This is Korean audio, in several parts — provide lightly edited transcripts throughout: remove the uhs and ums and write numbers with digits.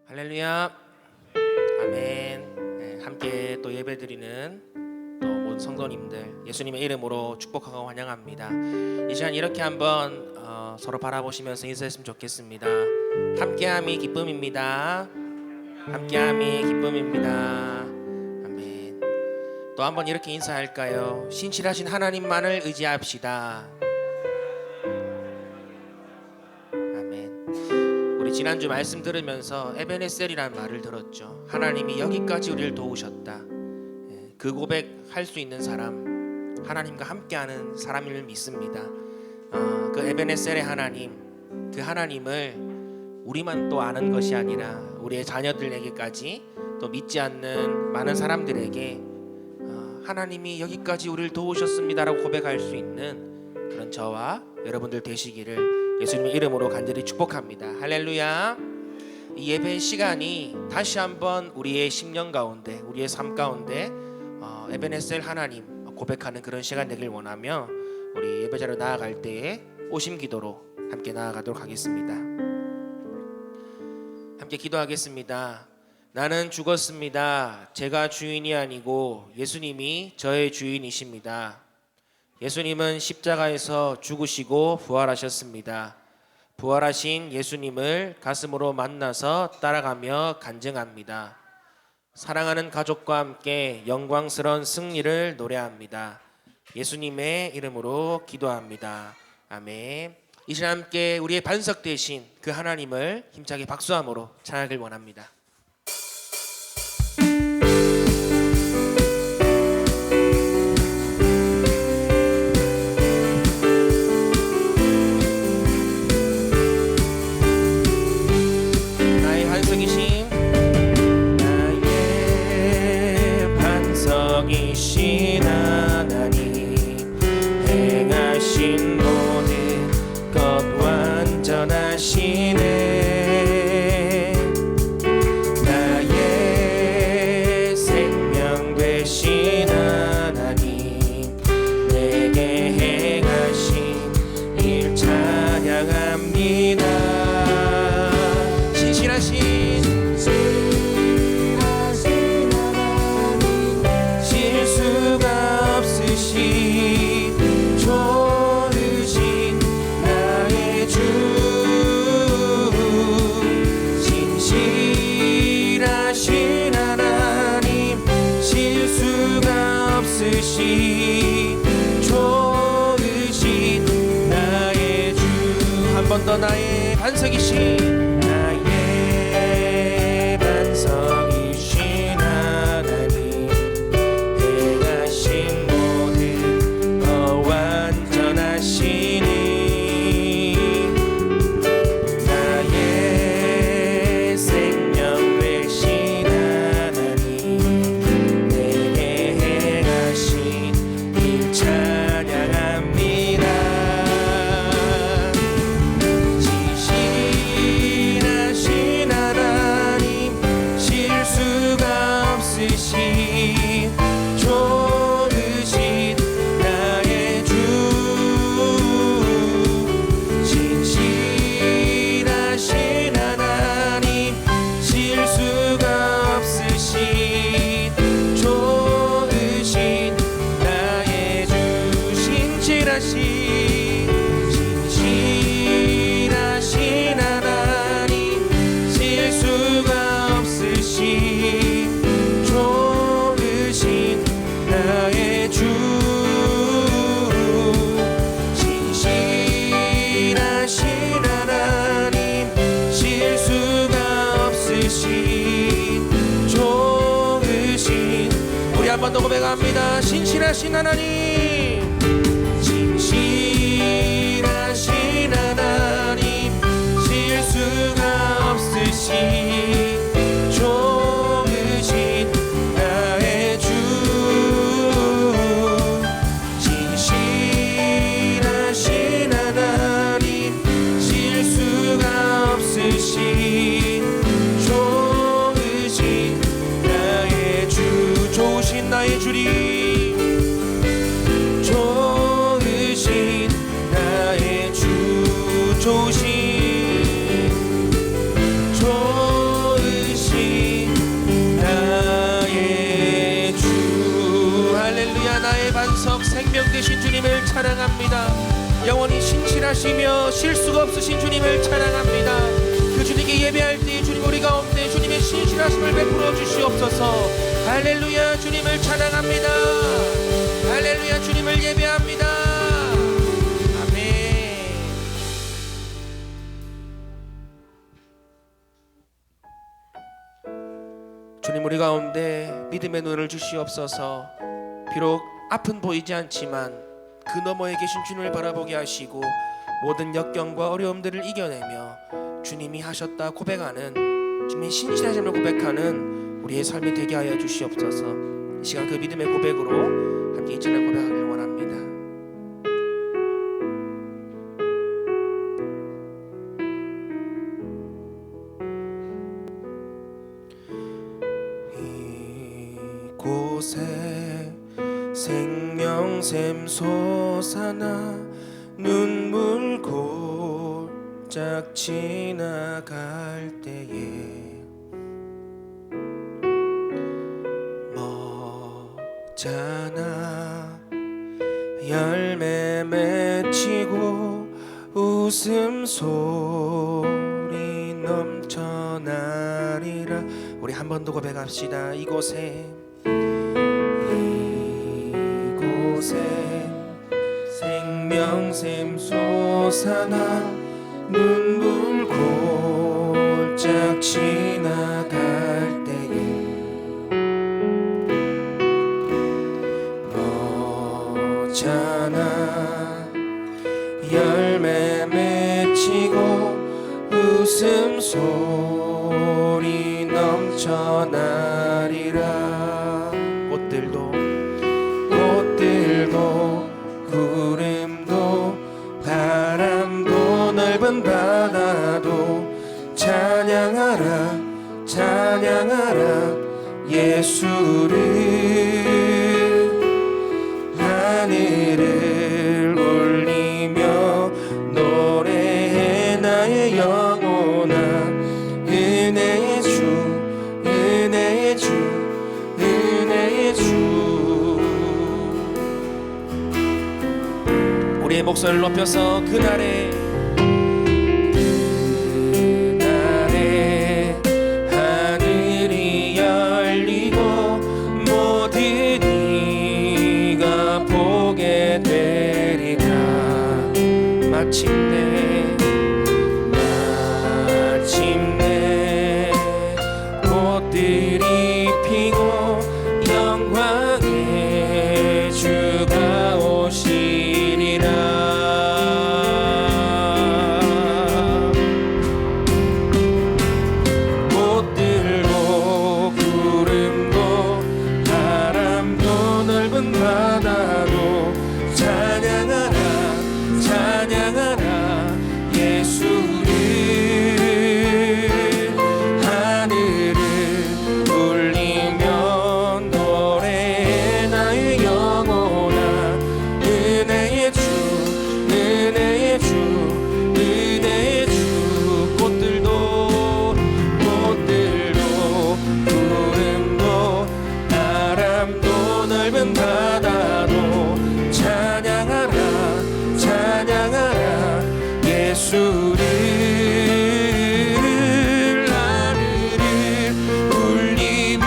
할렐루야, 아멘. 네, 함께 또 예배드리는 또 모든 성도님들 예수님의 이름으로 축복하고 환영합니다. 이 시간 이렇게 한번 서로 바라보시면서 인사했으면 좋겠습니다. 함께함이 기쁨입니다. 함께함이 기쁨입니다. 아멘. 또 한번 이렇게 인사할까요? 신실하신 하나님만을 의지합시다. 지난주 말씀 들으면서 에베네셀이라는 말을 들었죠. 하나님이 여기까지 우리를 도우셨다. 그 고백할 수 있는 사람, 하나님과 함께하는 사람을 믿습니다. 그 에베네셀의 하나님, 그 하나님을 우리만 또 아는 것이 아니라 우리의 자녀들에게까지 또 믿지 않는 많은 사람들에게 하나님이 여기까지 우리를 도우셨습니다라고 고백할 수 있는 그런 저와 여러분들 되시기를 예수님의 이름으로 간절히 축복합니다. 할렐루야. 이 예배 시간이 다시 한번 우리의 심령 가운데, 우리의 삶 가운데 에베네셀 하나님 고백하는 그런 시간 되길 원하며 우리 예배자로 나아갈 때에 오심 기도로 함께 나아가도록 하겠습니다. 함께 기도하겠습니다. 나는 죽었습니다. 제가 주인이 아니고 예수님이 저의 주인이십니다. 예수님은 십자가에서 죽으시고 부활하셨습니다. 부활하신 예수님을 가슴으로 만나서 따라가며 간증합니다. 사랑하는 가족과 함께 영광스러운 승리를 노래합니다. 예수님의 이름으로 기도합니다. 아멘. 이 시간 함께 우리의 반석 되신 그 하나님을 힘차게 박수함으로 찬양하길 원합니다. 이신 하나님 행하신 모든 것 완전하시네. 나의 생명 되신 하나님 내게 행하신 일 찬양합니다. 신실하신 좋으신 나의 주, 한 번 더 나의 반석이신 나의 반석이신 하나님 행하신 모든 것 완전하시니 나의 생명 되신 하나님 내게 행하신 찬양합니다. 신실하신 하나님 실수가 없으신 좋으신 나의 주 신실하신 하나님 실수가 없으신 좋으신 나의 주 신실하신 하나님 실수가 없으신 좋으신 나의 주 신실하신 하나님 실수가 없으신 좋으신 우리 한 번 더 고백합니다. 신실하신 하나님 신실하신 하나님 실수가 없으신 좋으신 나의 주 신실하신 하나님 실수가 없으신 좋으신 나의 주 좋으신 나의 주님 좋으신 나의 주 좋으신 주님을 찬양합니다. 영원히 신실하시며 실수가 없으신 주님을 찬양합니다. 그 주님께 예배할 때 주님 우리 가운데 주님의 신실하심을 베풀어 주시옵소서. 할렐루야. 주님을 찬양합니다. 할렐루야. 주님을 예배합니다. 아멘. 주님 우리 가운데 믿음의 눈을 주시옵소서. 비록 앞은 보이지 않지만 그 너머에 계신 주님을 바라보게 하시고 모든 역경과 어려움들을 이겨내며 주님이 하셨다 고백하는, 주님의 신실하심을 고백하는 우리의 삶이 되게 하여 주시옵소서. 이 시간 그 믿음의 고백으로 함께 이 찬양 고백하기를 원합니다. 이곳에 생명샘 솟아나 눈물 골짝 지나갈 때에 먹잖아 열매 맺히고 웃음소리 넘쳐나리라. 우리 한 번 더 고백합시다. 이곳에 생명샘 솟아나 눈물 골짝 지나갈 때에 너잖아 열매 맺히고 웃음소리 넘쳐나리라. 꽃들도 구름도 바람도 넓은 바다도 찬양하라 찬양하라 예수를. 하늘을 울리며 노래해 나의 영혼아. 은혜의 주 은혜의 주 은혜의 주. 우리의 목소리를 높여서 그날에 하늘이 열리고 모든 이가 보게 되리라. 마침내 꽃들이 피고 영광의 주가 오시리라. 꽃들도 구름도 바람도 넓은 바다도 찬양하라 찬양하라 예수를. 하늘을 울리며 노래해 나의 영혼아. 은혜의 주 은혜의 주 은혜의 주. 꽃들도 구름도 바람도 넓은 바다도 찬양하라 찬양하라 예수를. 하늘을 울리며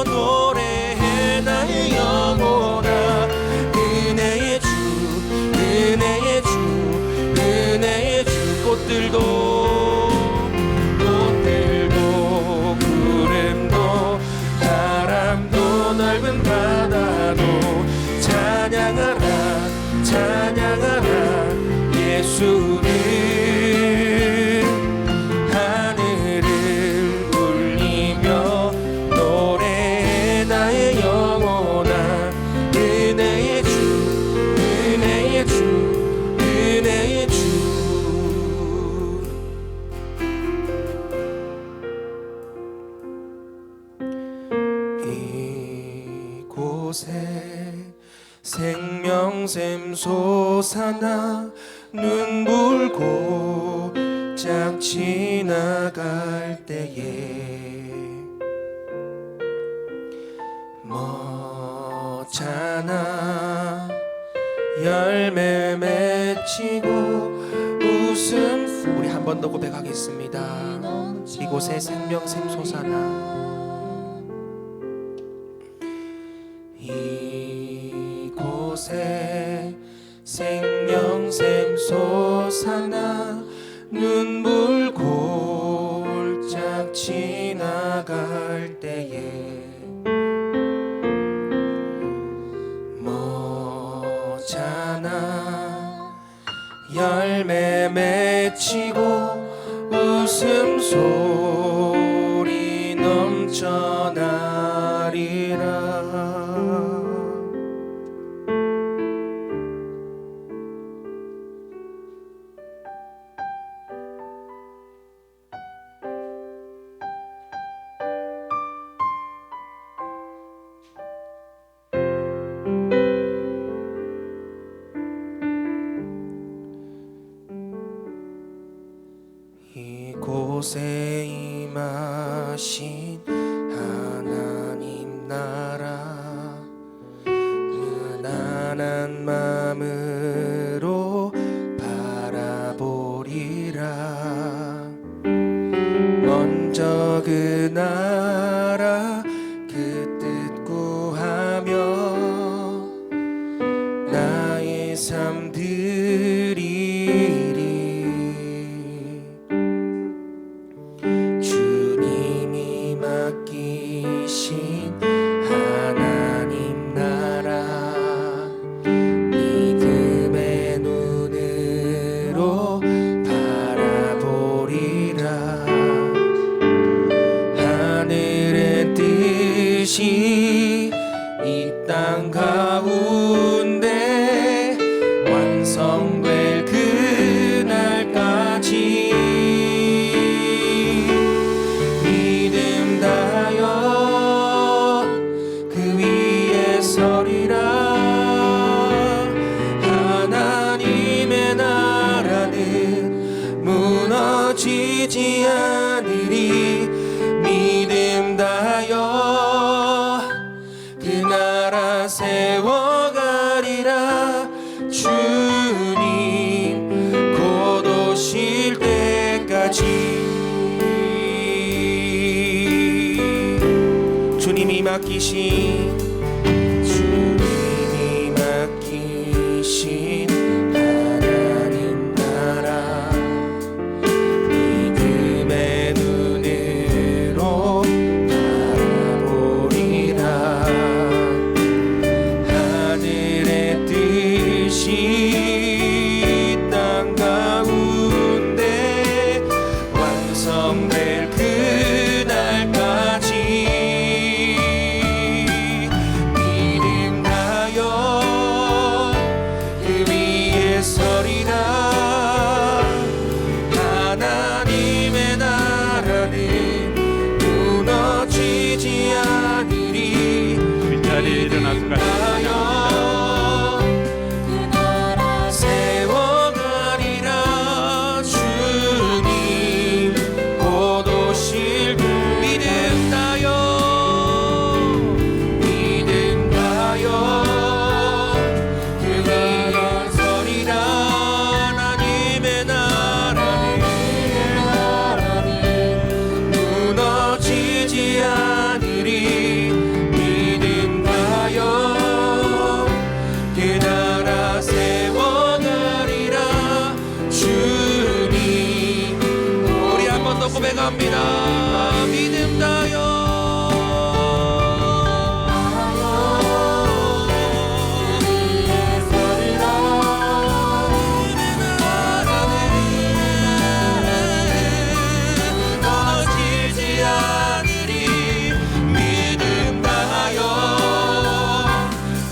노래해 나의 영혼아. 은혜의 주 은혜의 주 은혜의 주. 꽃들도 구름도 바람도 넓은 바다도 찬양하라 찬양하라 예수를. 하늘을 울리며 노래해 나의 영혼아. 은혜의 주 은혜의 주 은혜의 주. 이곳에 생명샘 솟아나 눈물 골짝 지나갈 때에 멋잖아 열매 맺히고 웃음. 우리 한 번 더 고백하겠습니다. 이곳에 생명샘 솟아나. 이곳에 생명샘 솟아나. 눈물 골짝 지나갈 때에 뭐잖아. 열매 맺히고 웃음소리 넘쳐나리라. 이곳에 임하신 하나님 나라, 은한한 마음으로 바라보리라. 먼저 그 나라 그 뜻 구하며 나의 삶 드리리. 주님이 맡기신 하나님 나라, 믿음의 눈으로 바라보리라. 하늘의 뜻이 이 땅 가운데 완성될 그날까지 믿음 다여 그 위에 서리라. 하나님의 나라는 무너지지 않으리. 믿음 다여 그 나라 세워가리라. 주님 곧 오실 때까지. 주님이 맡기신 하나님 나라, 믿음의 눈으로 바라보리라. 하늘의 뜻이 땅 가운데 완성될 그날까지 믿음 다여 그 위에 서리라. 하나님의 나라는 무너지지 않으리. 그 자리에 일어나서 같이 그 나라 세워가리라. 주님 곧 오실 믿음 다여 그 위에 서리라. 하나님의 나라는 무너지지 않으리. 믿음 다여 그 나라 세워가리라. 주님. 우리 한 번 더 고백합니다. 믿음 다여 무너지지 않으리. 믿음 다여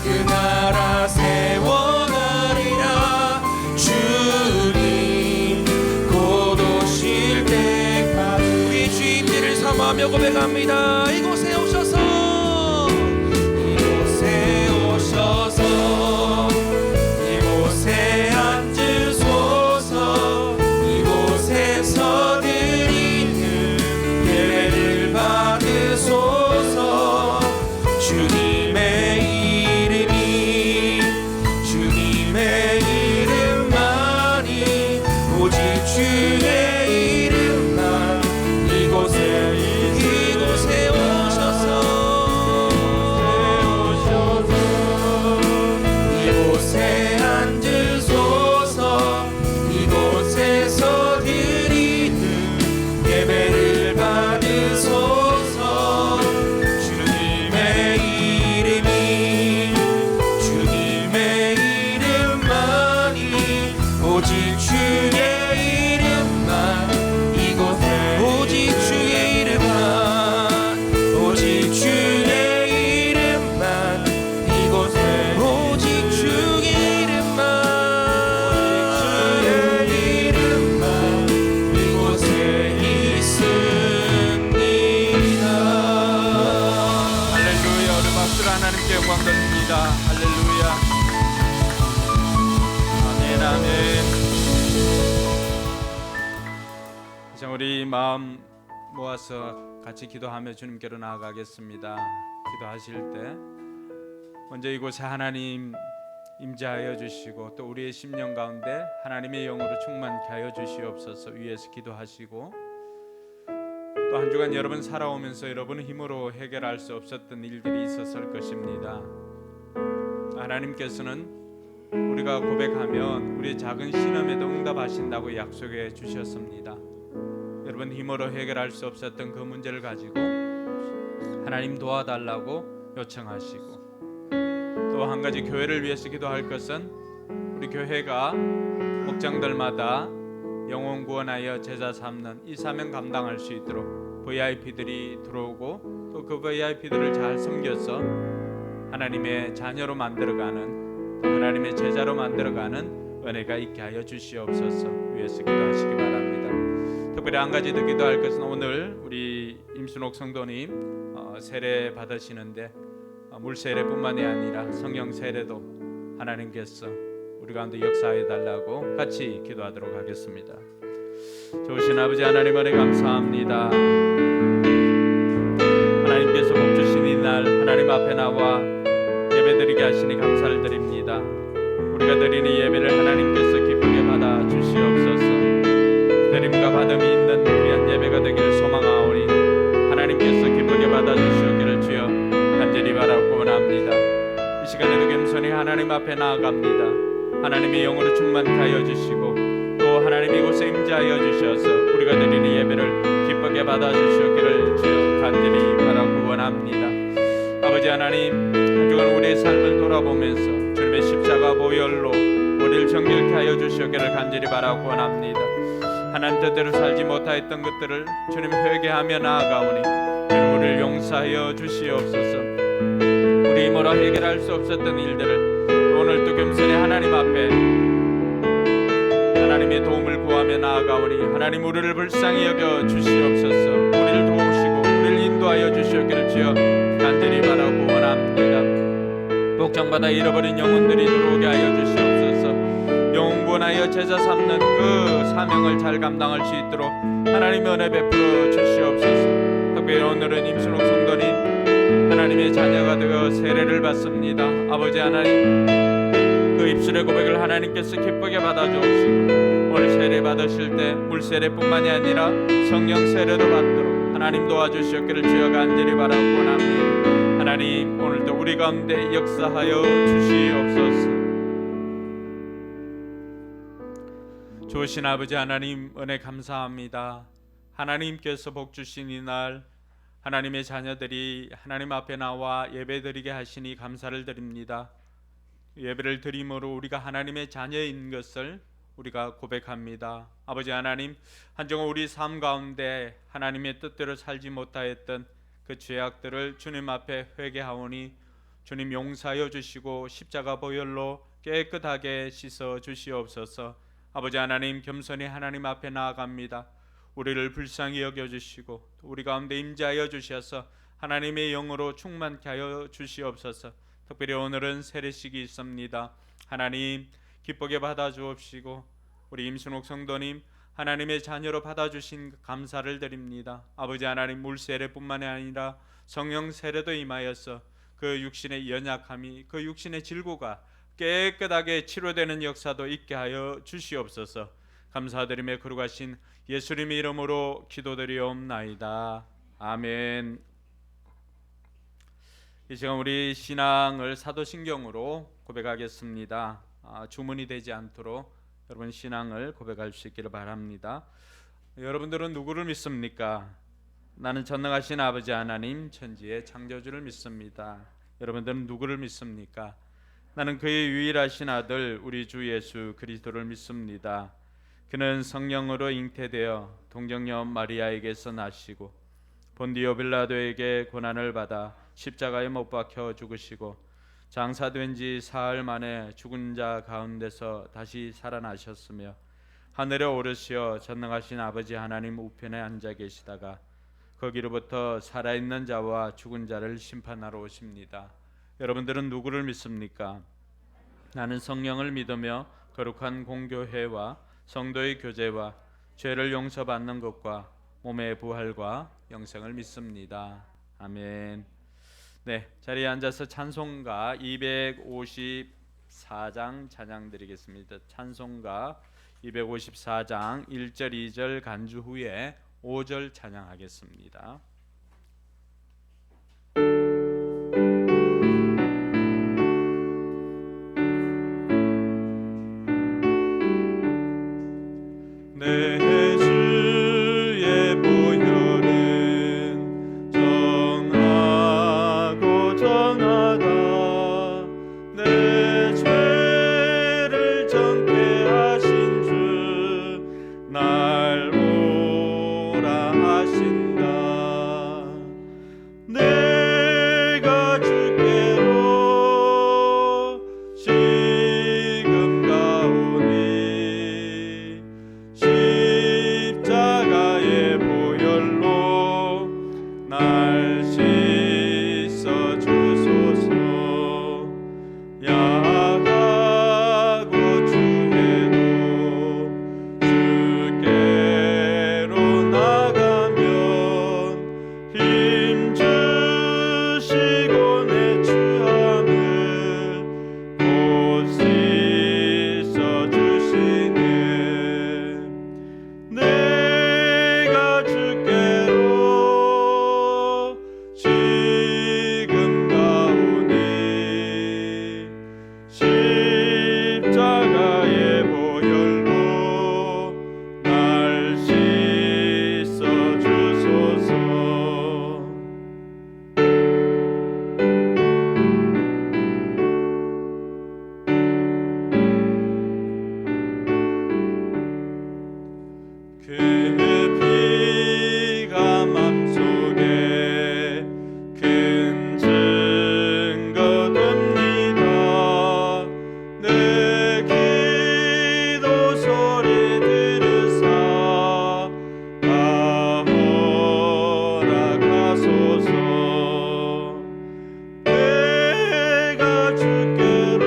그 나라 세워가리라. 주님 곧 오실 때까지. 우리 주인들을 삼아며 고백합니다. 이곳에 오셔서 이곳에 앉으소서. 이곳에서 드리는 예배를 받으소서. 주님의 이름이 주님의 주의 이름만 이곳에 오셔서 이곳에 앉으소서. 이곳에서 드리는 예배를 받으소서. 주님의 이름만이 오직 주의 이름만 이곳에 오직 주의 이름만 오직 주의 이름만 이곳에 오직 주의 이름만 이곳에 있습니다. 할렐루야. 우리 박수로 하나님께 영광 돌립니다. 할렐루야. 아멘 아멘. 이제 우리 마음 모아서 같이 기도하며 주님께로 나아가겠습니다. 기도하실 때 먼저 이곳에 하나님 임재하여 주시고 또 우리의 심령 가운데 하나님의 영으로 충만케 하여 주시옵소서 위에서 기도하시고, 또 한 주간 여러분 살아오면서 여러분의 힘으로 해결할 수 없었던 일들이 있었을 것입니다. 하나님께서는 우리가 고백하면 우리의 작은 신음에도 응답하신다고 약속해 주셨습니다. 여러분 힘으로 해결할 수 없었던 그 문제를 가지고 하나님 도와달라고 요청하시고, 또 한 가지 교회를 위해서 기도할 것은 우리 교회가 목장들마다 영혼 구원하여 제자 삼는 이 사명 감당할 수 있도록 VIP들이 들어오고 또 그 VIP들을 잘 섬겨서 하나님의 자녀로 만들어가는, 또 하나님의 제자로 만들어가는 은혜가 있게 하여 주시옵소서 위해서 기도하시기 바랍니다. 특별히 한 가지 더 기도할 것은 오늘 우리 임순옥 성도님 세례 받으시는데 물 세례뿐만이 아니라 성령 세례도 하나님께서 우리 가운데 역사해 달라고 같이 기도하도록 하겠습니다. 좋으신 아버지 하나님 은혜 감사합니다. 하나님께서 복 주신 이날 하나님 앞에 나와 예배드리게 하시니 감사를 드립니다. 우리가 드리는 예배를 하나님께서 기쁘게 받아 주시옵소서. 드림과 받음이 있는 귀한 예배가 되기를 소망하오니 하나님께서 기쁘게 받아 주시옵기를 주여 간절히 바라고 원합니다. 이 시간에도 겸손히 하나님 앞에 나아갑니다. 하나님의 영으로 충만케 하여 주시고 또 하나님 이곳에 임재하여 주셔서 우리가 드리는 예배를 기쁘게 받아 주시옵기를 주여 간절히 바라고 원합니다. 아버지 하나님, 한 주간 우리의 삶을 돌아보면서 주님의 십자가 보혈로 우리를 정결케 하여 주시옵기를 간절히 바라고 원합니다. 하나님 뜻대로 살지 못하였던 것들을 주님 회개하며 나아가오니 주님 우리를 용서하여 주시옵소서. 우리 힘으로 해결할 수 없었던 일들을 또 오늘 또 겸손히 하나님 앞에 하나님의 도움을 구하며 나아가오니 하나님 우리를 불쌍히 여겨 주시옵소서. 우리를 도우시고 우리를 인도하여 주시옵기를 주여 간절히 바라고 원합니다. 복장받아 잃어버린 영혼들이 들어오게 하여 주시옵소서. 영혼 구원하여 제자 삼는 그 사명을 잘 감당할 수 있도록 하나님의 은혜 베풀어 주시옵소서. 특별히 오늘은 임순옥 성도님 하나님의 자녀가 되어 세례를 받습니다. 아버지 하나님, 그 입술의 고백을 하나님께서 기쁘게 받아주옵시고 오늘 세례 받으실 때 물세례뿐만이 아니라 성령 세례도 받도록 하나님 도와주시옵기를 주여 간절히 바라고 원합니다. 하나님 오늘도 우리 가운데 역사하여 주시옵소서. 좋으신 아버지 하나님 은혜 감사합니다. 하나님께서 복 주신 이날 하나님의 자녀들이 하나님 앞에 나와 예배드리게 하시니 감사를 드립니다. 예배를 드림으로 우리가 하나님의 자녀인 것을 우리가 고백합니다. 아버지 하나님, 한정은 우리 삶 가운데 하나님의 뜻대로 살지 못하였던 그 죄악들을 주님 앞에 회개하오니 주님 용서하여 주시고 십자가 보혈로 깨끗하게 씻어 주시옵소서. 아버지 하나님, 겸손히 하나님 앞에 나아갑니다. 우리를 불쌍히 여겨주시고 우리 가운데 임재하여 주셔서 하나님의 영으로 충만케 하여 주시옵소서. 특별히 오늘은 세례식이 있습니다. 하나님 기쁘게 받아주옵시고 우리 임순옥 성도님 하나님의 자녀로 받아주신 감사를 드립니다. 아버지 하나님, 물세례뿐만이 아니라 성령 세례도 임하여서 그 육신의 연약함이, 그 육신의 질고가 깨끗하게 치료되는 역사도 있게 하여 주시옵소서. 감사드리며 거룩하신 예수님의 이름으로 기도드리옵나이다. 아멘. 이 시간 우리 신앙을 사도신경으로 고백하겠습니다. 주문이 되지 않도록 여러분 신앙을 고백할 수 있기를 바랍니다. 여러분들은 누구를 믿습니까? 나는 전능하신 아버지 하나님 천지의 창조주를 믿습니다. 여러분들은 누구를 믿습니까? 나는 그의 유일하신 아들 우리 주 예수 그리스도를 믿습니다. 그는 성령으로 잉태되어 동정녀 마리아에게서 나시고 본디오 빌라도에게 고난을 받아 십자가에 못 박혀 죽으시고 장사된 지 사흘 만에 죽은 자 가운데서 다시 살아나셨으며 하늘에 오르시어 전능하신 아버지 하나님 우편에 앉아 계시다가 거기로부터 살아있는 자와 죽은 자를 심판하러 오십니다. 여러분들은 누구를 믿습니까? 나는 성령을 믿으며 거룩한 공교회와 성도의 교제와 죄를 용서받는 것과 몸의 부활과 영생을 믿습니다. 아멘. 네, 자리에 앉아서 찬송가 254장 찬양 드리겠습니다. 찬송가 254장 1절 2절 간주 후에 5절 찬양하겠습니다. 내 주의 보혈은 정하고 정하다 내 죄를 정케 하신 주 날 오라 하신다. 내가 주께로 지금 가오니 십자가의 보혈로 날 씻어 주소서. 야하고 주해도 주께로 나가면 힘 주시고 내 추함을 곧 씻어 주시네. 내가 주께로 지금 가오니 십자가의 보혈로 날 씻어 주소서. 그 피가 맘속에 큰 증거 됩니다. 내 기도 소리 들으사 허락하소서. 내가 주께로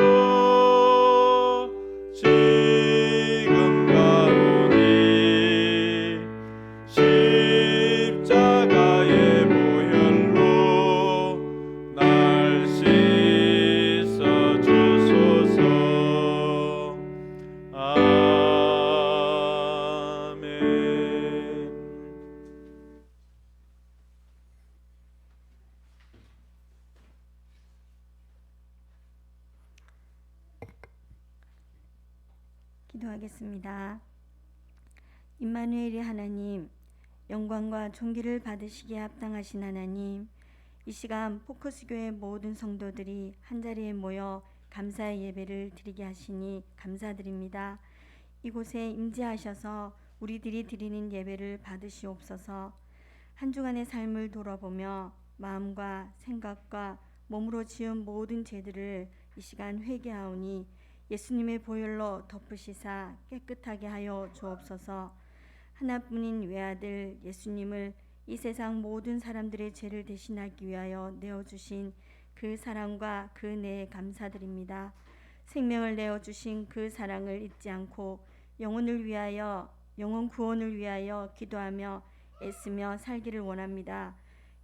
지금 가오니 십자가의 보혈로 날 씻어 주소서. 아멘. 기도하겠습니다. 임마누엘의 하나님, 영광과 존귀를 받으시기에 합당하신 하나님, 이 시간 포커스교회 모든 성도들이 한자리에 모여 감사의 예배를 드리게 하시니 감사드립니다. 이곳에 임재하셔서 우리들이 드리는 예배를 받으시옵소서. 한 주간의 삶을 돌아보며 마음과 생각과 몸으로 지은 모든 죄들을 이 시간 회개하오니 예수님의 보혈로 덮으시사 깨끗하게 하여 주옵소서. 하나뿐인 외아들 예수님을 이 세상 모든 사람들의 죄를 대신하기 위하여 내어주신 그 사랑과 그 은혜에 감사드립니다. 생명을 내어주신 그 사랑을 잊지 않고 영혼 구원을 위하여 기도하며 애쓰며 살기를 원합니다.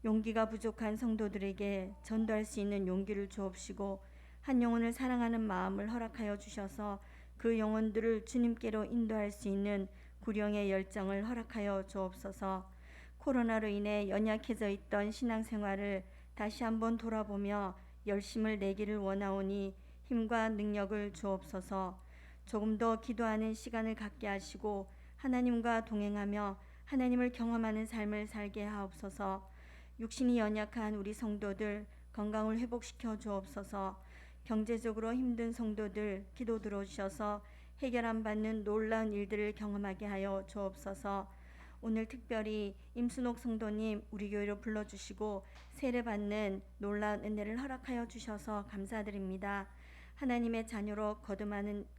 용기가 부족한 성도들에게 전도할 수 있는 용기를 주옵시고 한 영혼을 사랑하는 마음을 허락하여 주셔서 그 영혼들을 주님께로 인도할 수 있는 구령의 열정을 허락하여 주옵소서. 코로나로 인해 연약해져 있던 신앙생활을 다시 한번 돌아보며 열심을 내기를 원하오니 힘과 능력을 주옵소서. 조금 더 기도하는 시간을 갖게 하시고 하나님과 동행하며 하나님을 경험하는 삶을 살게 하옵소서. 육신이 연약한 우리 성도들 건강을 회복시켜 주옵소서. 경제적으로 힘든 성도들 기도 들어주셔서 해결 안 받는 놀라운 일들을 경험하게 하여 주옵소서. 오늘 특별히 임순옥 성도님 우리 교회로 불러주시고 세례받는 놀라운 은혜를 허락하여 주셔서 감사드립니다. 하나님의 자녀로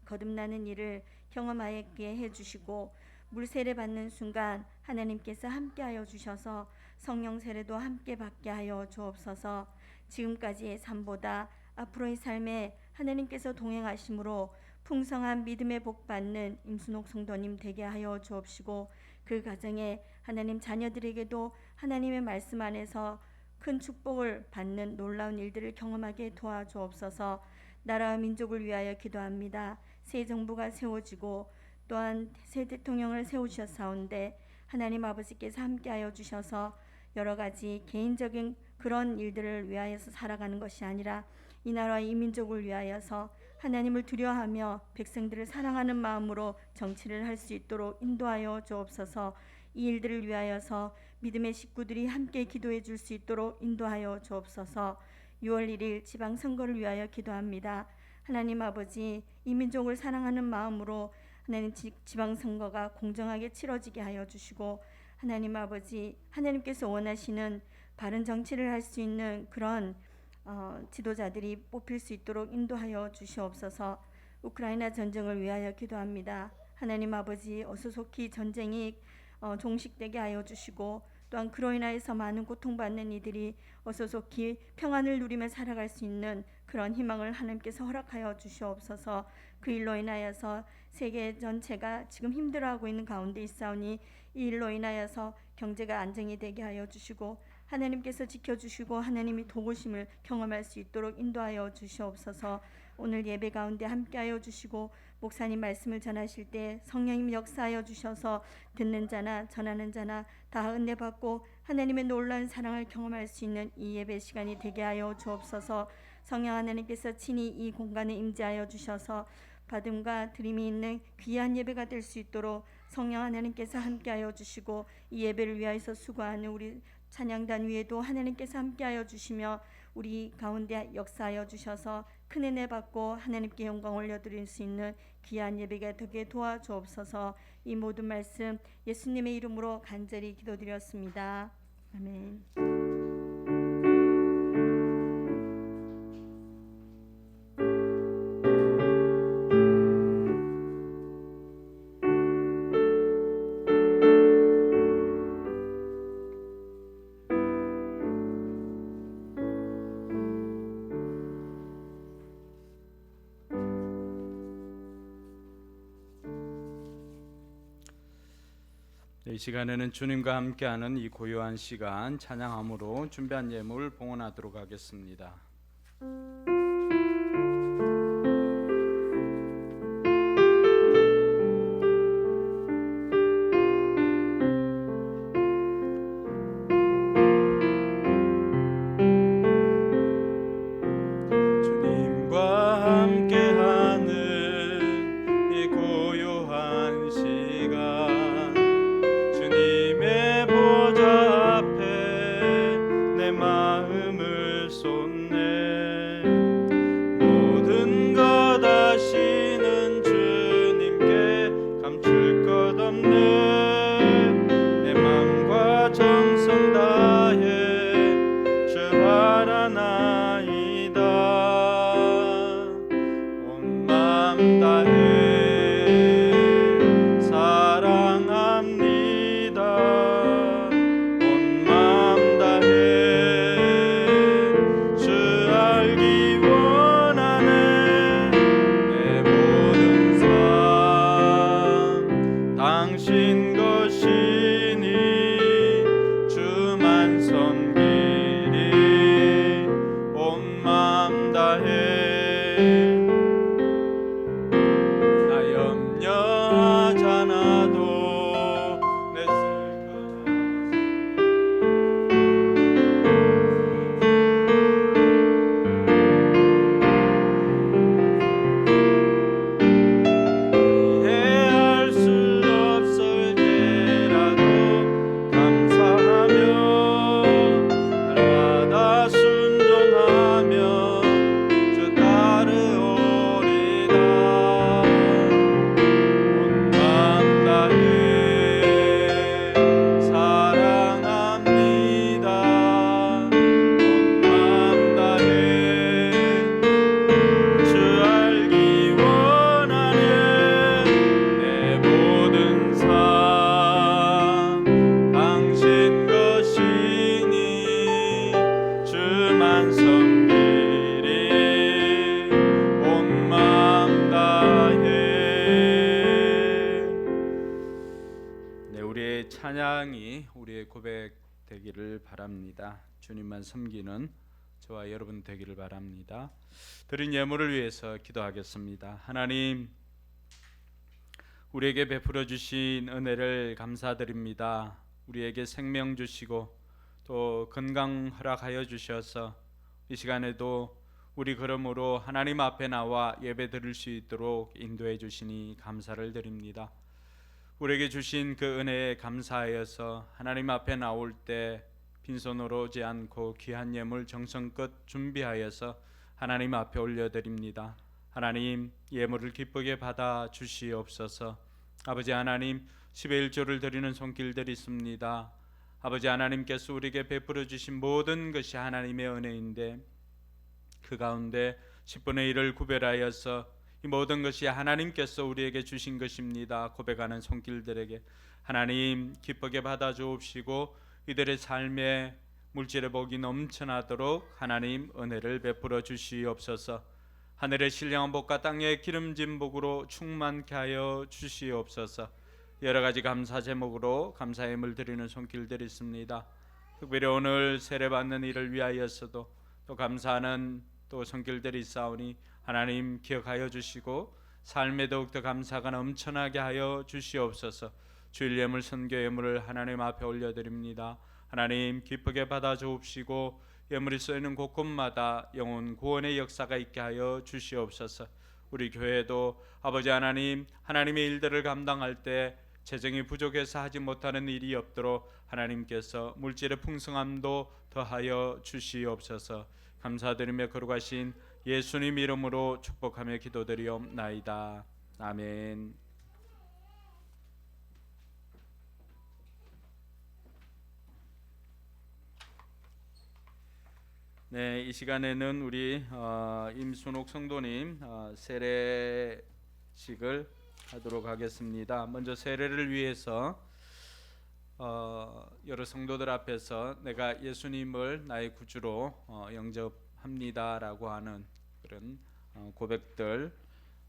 거듭나는 일을 경험하게 해주시고 물세례 받는 순간 하나님께서 함께하여 주셔서 성령 세례도 함께 받게 하여 주옵소서. 지금까지의 삶보다 앞으로의 삶에 하나님께서 동행하심으로 풍성한 믿음의 복 받는 임순옥 성도님 되게 하여 주옵시고 그 가정에 하나님 자녀들에게도 하나님의 말씀 안에서 큰 축복을 받는 놀라운 일들을 경험하게 도와주옵소서. 나라와 민족을 위하여 기도합니다. 새 정부가 세워지고 또한 새 대통령을 세우셨사온데 하나님 아버지께서 함께하여 주셔서 여러 가지 개인적인 그런 일들을 위하여서 살아가는 것이 아니라 이 나라와 이 민족을 위하여서 하나님을 두려워하며 백성들을 사랑하는 마음으로 정치를 할 수 있도록 인도하여 주옵소서. 이 일들을 위하여서 믿음의 식구들이 함께 기도해 줄 수 있도록 인도하여 주옵소서. 6월 1일 지방선거를 위하여 기도합니다. 하나님 아버지 이 민족을 사랑하는 마음으로 하나님 지방선거가 공정하게 치러지게 하여 주시고 하나님 아버지 하나님께서 원하시는 바른 정치를 할 수 있는 그런 지도자들이 뽑힐 수 있도록 인도하여 주시옵소서. 우크라이나 전쟁을 위하여 기도합니다. 하나님 아버지 어서 속히 전쟁이 종식되게 하여 주시고 또한 그로 인하여서 많은 고통받는 이들이 어서 속히 평안을 누리며 살아갈 수 있는 그런 희망을 하나님께서 허락하여 주시옵소서. 그 일로 인하여서 세계 전체가 지금 힘들어하고 있는 가운데 있사오니 이 일로 인하여서 경제가 안정이 되게 하여 주시고 하나님께서 지켜주시고 하나님이 도우심을 경험할 수 있도록 인도하여 주시옵소서. 오늘 예배 가운데 함께하여 주시고 목사님 말씀을 전하실 때 성령님 역사하여 주셔서 듣는 자나 전하는 자나 다 은혜 받고 하나님의 놀라운 사랑을 경험할 수 있는 이 예배 시간이 되게 하여 주옵소서. 성령 하나님께서 친히 이 공간에 임재하여 주셔서 받음과 드림이 있는 귀한 예배가 될 수 있도록 성령 하나님께서 함께하여 주시고 이 예배를 위하여서 수고하는 우리 찬양단 위에도 하나님께서 함께하여 주시며 우리 가운데 역사하여 주셔서 큰 은혜 받고 하나님께 영광 올려드릴 수 있는 귀한 예배가 되게 도와주옵소서. 이 모든 말씀 예수님의 이름으로 간절히 기도드렸습니다. 아멘. 이 시간에는 주님과 함께하는 이 고요한 시간 찬양함으로 준비한 예물 봉헌하도록 하겠습니다. 주님과 함께하는 이 고요한 시간 주님의 보좌 앞에 내 마음을 쏟네. 찬양이 우리의 고백 되기를 바랍니다. 주님만 섬기는 저와 여러분 되기를 바랍니다. 드린 예물을 위해서 기도하겠습니다. 하나님, 우리에게 베풀어 주신 은혜를 감사드립니다. 우리에게 생명 주시고 또 건강 허락하여 주셔서 이 시간에도 우리 걸음으로 하나님 앞에 나와 예배 드릴 수 있도록 인도해 주시니 감사를 드립니다. 우리에게 주신 그 은혜에 감사하여서 하나님 앞에 나올 때 빈손으로 오지 않고 귀한 예물 정성껏 준비하여서 하나님 앞에 올려드립니다. 하나님, 예물을 기쁘게 받아 주시옵소서. 아버지 하나님, 10의 1조를 드리는 손길들이 있습니다. 아버지 하나님께서 우리에게 베풀어 주신 모든 것이 하나님의 은혜인데 그 가운데 10분의 1을 구별하여서 이 모든 것이 하나님께서 우리에게 주신 것입니다. 고백하는 손길들에게 하나님 기쁘게 받아 주옵시고 이들의 삶에 물질의 복이 넘쳐나도록 하나님 은혜를 베풀어 주시옵소서. 하늘의 신령한 복과 땅의 기름진 복으로 충만케 하여 주시옵소서. 여러 가지 감사 제목으로 감사함을 드리는 손길들이 있습니다. 특별히 오늘 세례받는 일을 위하여서도 또 감사하는 또 손길들이 있사오니 하나님 기억하여 주시고 삶에 더욱더 감사가 넘쳐나게 하여 주시옵소서. 주일 예물 선교 예물을 하나님 앞에 올려드립니다. 하나님 기쁘게 받아 주옵시고 예물이 쏘이는 곳곳마다 영혼 구원의 역사가 있게 하여 주시옵소서. 우리 교회도 아버지 하나님, 하나님의 일들을 감당할 때 재정이 부족해서 하지 못하는 일이 없도록 하나님께서 물질의 풍성함도 더하여 주시옵소서. 감사드리며 거룩하신 예수님 이름으로 축복하며 기도드리옵나이다. 아멘. 네, 이 시간에는 우리 임순옥 성도님 세례식을 하도록 하겠습니다. 먼저 세례를 위해서 여러 성도들 앞에서 내가 예수님을 나의 구주로 영접합니다라고 하는 그런 고백들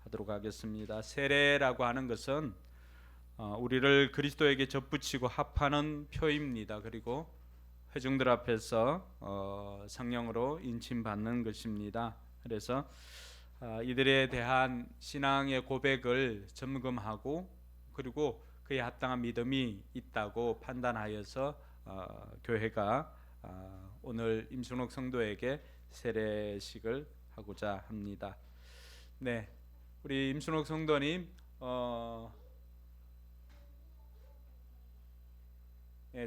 하도록 하겠습니다. 세례라고 하는 것은 우리를 그리스도에게 접붙이고 합하는 표입니다. 그리고 회중들 앞에서 성령으로 인침받는 것입니다. 그래서 이들에 대한 신앙의 고백을 점검하고 그리고 그에 합당한 믿음이 있다고 판단하여서 교회가 오늘 임순옥 성도에게 세례식을 하고자 합니다. 네, 우리 임순옥 성도님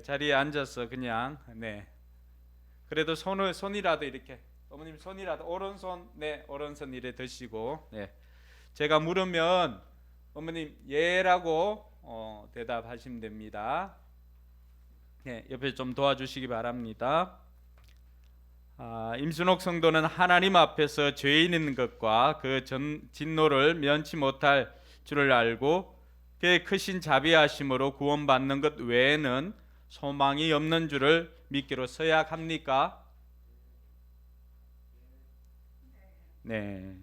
자리에 앉아서 그냥 그래도 손이라도 이렇게 어머님 손이라도 오른손 오른손 이래 드시고 제가 물으면 어머님 예라고 대답하시면 됩니다. 옆에 좀 도와주시기 바랍니다. 임순옥 성도는 하나님 앞에서 죄인인 것과 그 진노를 면치 못할 줄을 알고 그의 크신 자비하심으로 구원받는 것 외에는 소망이 없는 줄을 믿기로 서약합니까? 네.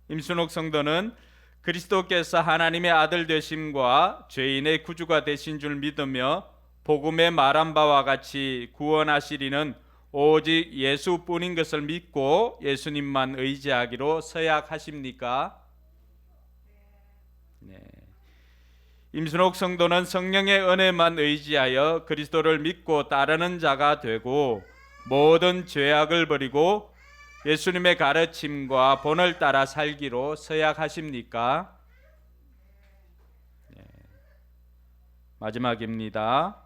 임순옥 성도는 그리스도께서 하나님의 아들 되심과 죄인의 구주가 되신 줄 믿으며 복음에 말한 바와 같이 구원하시리는 오직 예수뿐인 것을 믿고 예수님만 의지하기로 서약하십니까? 네. 임순옥 성도는 성령의 은혜만 의지하여 그리스도를 믿고 따르는 자가 되고 모든 죄악을 버리고 예수님의 가르침과 본을 따라 살기로 서약하십니까? 네. 마지막입니다.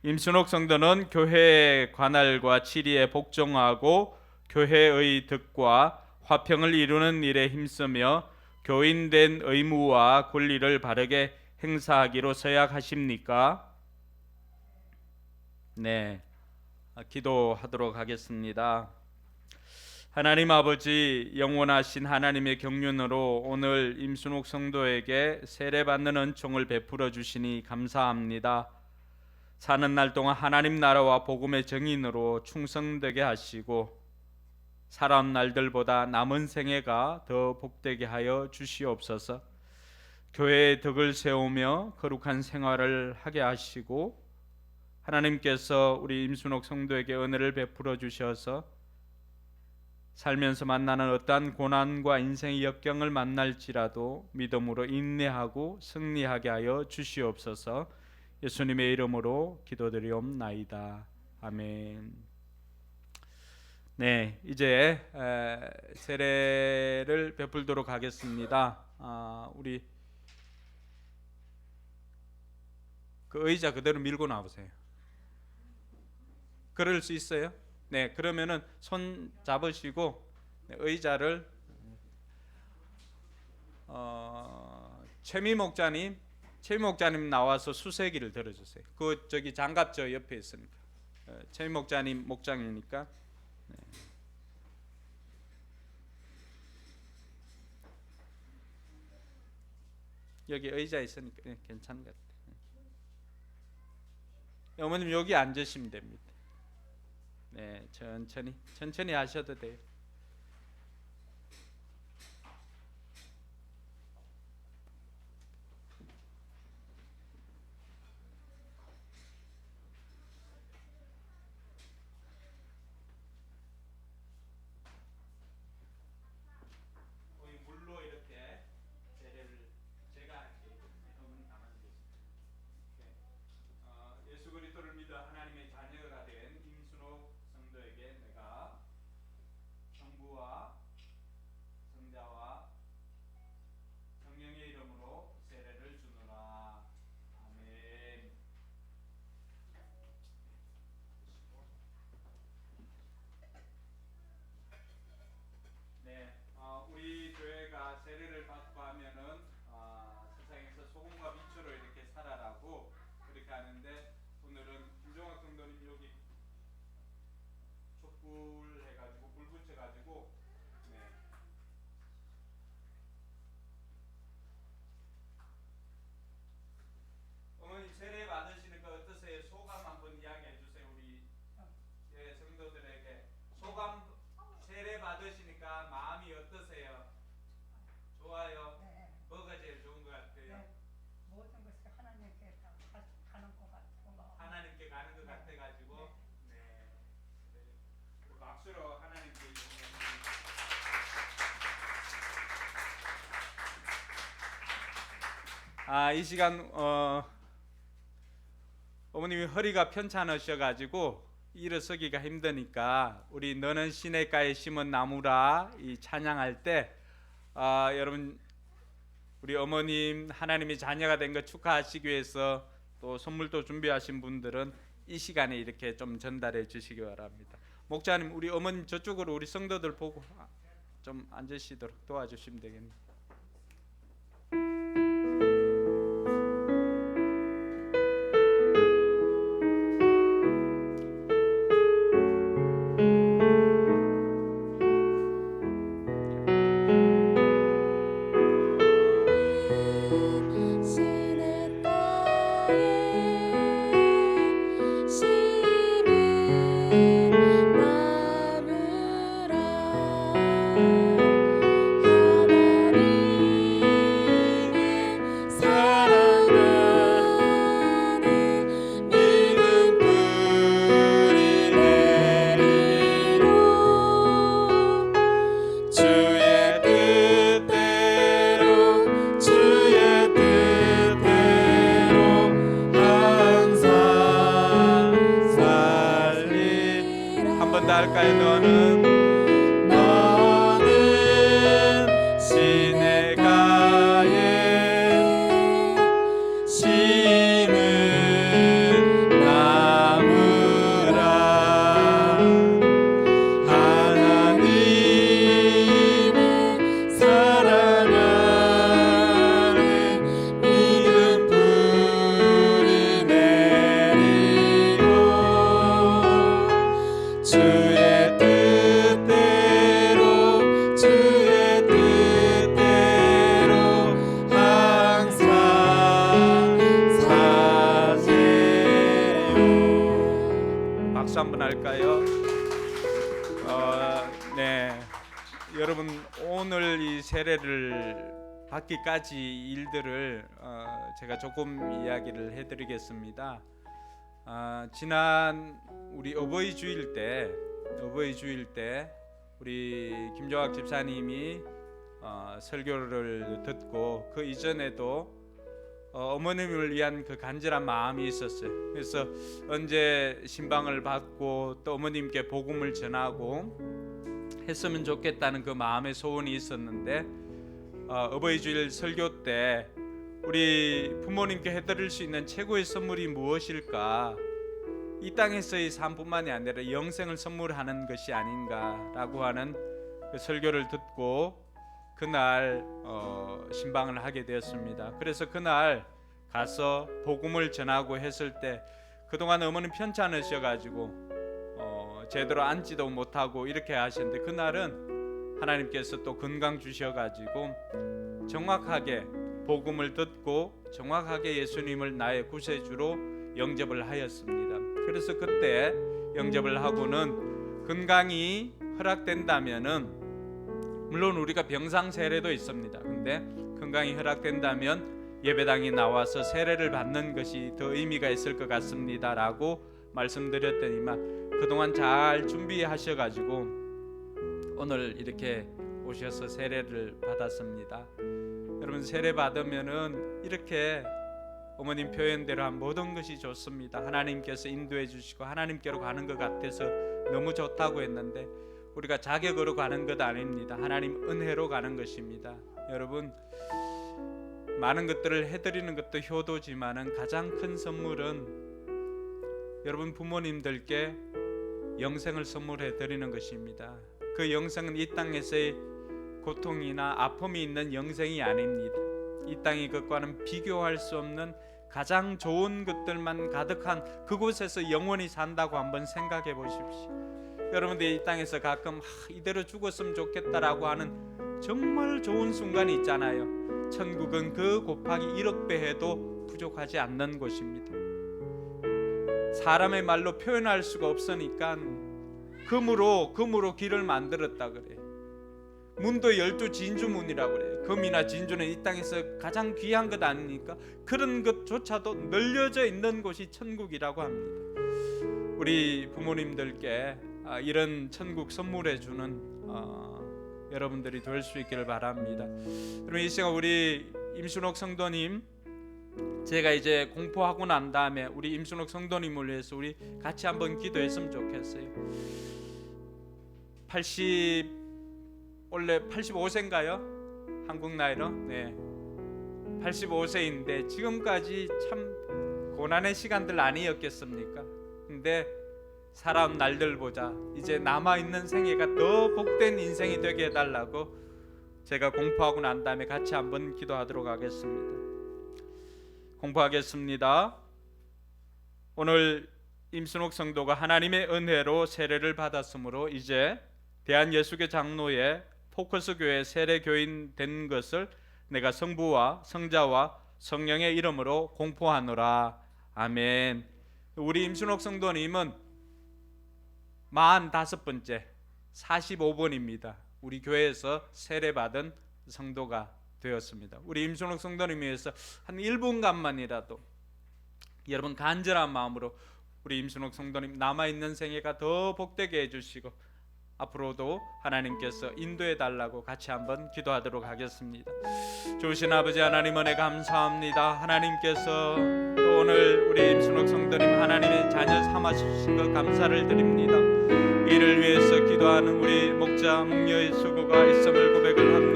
임순옥 성도는 교회의 관할과 치리에 복종하고 교회의 덕과 화평을 이루는 일에 힘쓰며 교인된 의무와 권리를 바르게 행사하기로 서약하십니까? 네, 기도하도록 하겠습니다. 하나님 아버지, 영원하신 하나님의 경륜으로 오늘 임순옥 성도에게 세례받는 은총을 베풀어 주시니 감사합니다. 사는 날 동안 하나님 나라와 복음의 증인으로 충성되게 하시고 살아온 날들보다 남은 생애가 더 복되게 하여 주시옵소서. 교회의 덕을 세우며 거룩한 생활을 하게 하시고 하나님께서 우리 임순옥 성도에게 은혜를 베풀어 주셔서 살면서 만나는 어떠한 고난과 인생의 역경을 만날지라도 믿음으로 인내하고 승리하게 하여 주시옵소서. 예수님의 이름으로 기도드리옵나이다. 아멘. 네, 이제 세례를 베풀도록 하겠습니다. 우리 그 의자 그대로 밀고 나오세요. 그럴 수 있어요? 네, 그러면은 손 잡으시고 의자를 최미 목자님 나와서 수세기를 들어주세요. 그 저기 장갑 저 옆에 있으니까 최미 목자님 목장이니까. 네. 여기 의자 있으니까 괜찮은 것 같아요. 어머님 여기 앉으시면 됩니다. 네, 천천히 하셔도 돼요. 거기 물로 이렇게 세례를 제가 할게요. 어머니 가만히 계세요. 예수 그리스도를 믿어 하나님의 자녀가 된 임순옥 성도에게 내가 성부와 성자와 성령의 이름으로 세례를 주노라. 아멘. 네, 우리 교회가 세례를 받고 하면은 세상에서 소금과 빛으로 이렇게 살아라고 그렇게 하는데, 오늘은 김종학 성도님 여기 촛불 해가지고 불 붙여가지고, 네. 어머니 세례 받으시는 거 어떠세요? 소감 한번 이야기해 주세요. 우리 성도들에게 소감. 세례 받으시니까 마음이 어떠세요? 좋아요? 네. 뭐가 제일 좋은 것 같아요? 네. 모든 것이 하나님께 가는 것 같고 하나님께 가는 것 같아가지고. 네. 네. 박수로 하나님께 이 시간 어머님이 허리가 편찮으셔가지고 일어서기가 힘드니까 우리 너는 시냇가에 심은 나무라 이 찬양할 때 여러분 우리 어머님 하나님의 자녀가 된 거 축하하시기 위해서 또 선물도 준비하신 분들은 이 시간에 이렇게 좀 전달해 주시기 바랍니다. 목자님 우리 어머님 저쪽으로 우리 성도들 보고 좀 앉으시도록 도와주시면 되겠네요. 할까요? 너는 시냇가에 심은 나무라. 하나님의 사랑하는 믿음 뿌리 내리고 주의 뜻대로 항상 사세요. 박수 한번 할까요? 네, 여러분 오늘 이 세례를 받기까지 일들을 제가 조금 이야기를 해드리겠습니다. 지난 우리 어버이 주일 때 우리 김종학 집사님이 설교를 듣고 그 이전에도 어머님을 위한 그 간절한 마음이 있었어요. 그래서 언제 신방을 받고 또 어머님께 복음을 전하고 했으면 좋겠다는 그 마음의 소원이 있었는데 어버이 주일 설교 때 우리 부모님께 해드릴 수 있는 최고의 선물이 무엇일까? 이 땅에서의 삶뿐만이 아니라 영생을 선물하는 것이 아닌가라고 하는 그 설교를 듣고 그날 신방을 하게 되었습니다. 그래서 그날 가서 복음을 전하고 했을 때 그동안 어머님 편찮으셔가지고 제대로 앉지도 못하고 이렇게 하셨는데 그날은 하나님께서 또 건강 주셔가지고 정확하게 복음을 듣고 정확하게 예수님을 나의 구세주로 영접을 하였습니다. 그래서 그때 영접을 하고는 건강이 허락된다면은 물론 우리가 병상 세례도 있습니다. 근데 건강이 허락된다면 예배당에 나와서 세례를 받는 것이 더 의미가 있을 것 같습니다 라고 말씀드렸더니만 그동안 잘 준비하셔가지고 오늘 이렇게 오셔서 세례를 받았습니다. 여러분 세례 받으면은 이렇게 어머님 표현대로 한 모든 것이 좋습니다. 하나님께서 인도해 주시고 하나님께로 가는 것 같아서 너무 좋다고 했는데 우리가 자격으로 가는 것 아닙니다. 하나님 은혜로 가는 것입니다. 여러분 많은 것들을 해드리는 것도 효도지만은 가장 큰 선물은 여러분 부모님들께 영생을 선물해 드리는 것입니다. 그 영생은 이 땅에서의 고통이나 아픔이 있는 영생이 아닙니다. 이 땅의 것과는 비교할 수 없는 가장 좋은 것들만 가득한 그곳에서 영원히 산다고 한번 생각해 보십시오. 여러분들 이 땅에서 가끔 이대로 죽었으면 좋겠다라고 하는 정말 좋은 순간이 있잖아요. 천국은 그 곱하기 1억 배 해도 부족하지 않는 곳입니다. 사람의 말로 표현할 수가 없으니까 금으로 길을 만들었다 그래요. 문도 12진주문이라고 그래요. 금이나 진주는 이 땅에서 가장 귀한 것 아닙니까? 그런 것조차도 널려져 있는 곳이 천국이라고 합니다. 우리 부모님들께 이런 천국 선물해 주는 여러분들이 될 수 있기를 바랍니다. 그럼 이 시간 우리 임순옥 성도님 제가 이제 공포하고 난 다음에 우리 임순옥 성도님을 위해서 우리 같이 한번 기도했으면 좋겠어요. 원래 85세인가요? 한국 나이로? 네. 85세인데 지금까지 참 고난의 시간들 아니었겠습니까? 근데 사람 날들 보자 이제 남아있는 생애가 더 복된 인생이 되게 해달라고 제가 공포하고 난 다음에 같이 한번 기도하도록 하겠습니다. 공포하겠습니다. 오늘 임순옥 성도가 하나님의 은혜로 세례를 받았으므로 이제 대한예수교 장로의 포커스 교회 세례교인 된 것을 내가 성부와 성자와 성령의 이름으로 공포하노라. 아멘. 우리 임순옥 성도님은 45번째 45번입니다. 우리 교회에서 세례받은 성도가 되었습니다. 우리 임순옥 성도님 위해서 한 1분간만이라도 여러분 간절한 마음으로 우리 임순옥 성도님 남아있는 생애가 더 복되게 해주시고 앞으로도 하나님께서 인도해 달라고 같이 한번 기도하도록 하겠습니다. 좋으신 아버지 하나님 은혜 감사합니다. 하나님께서 또 오늘 우리 임순옥 성도님 하나님의 자녀 삼아 주신 것 감사를 드립니다. 이를 위해서 기도하는 우리 목자 목녀의 수고가 있음을 고백을 합니다.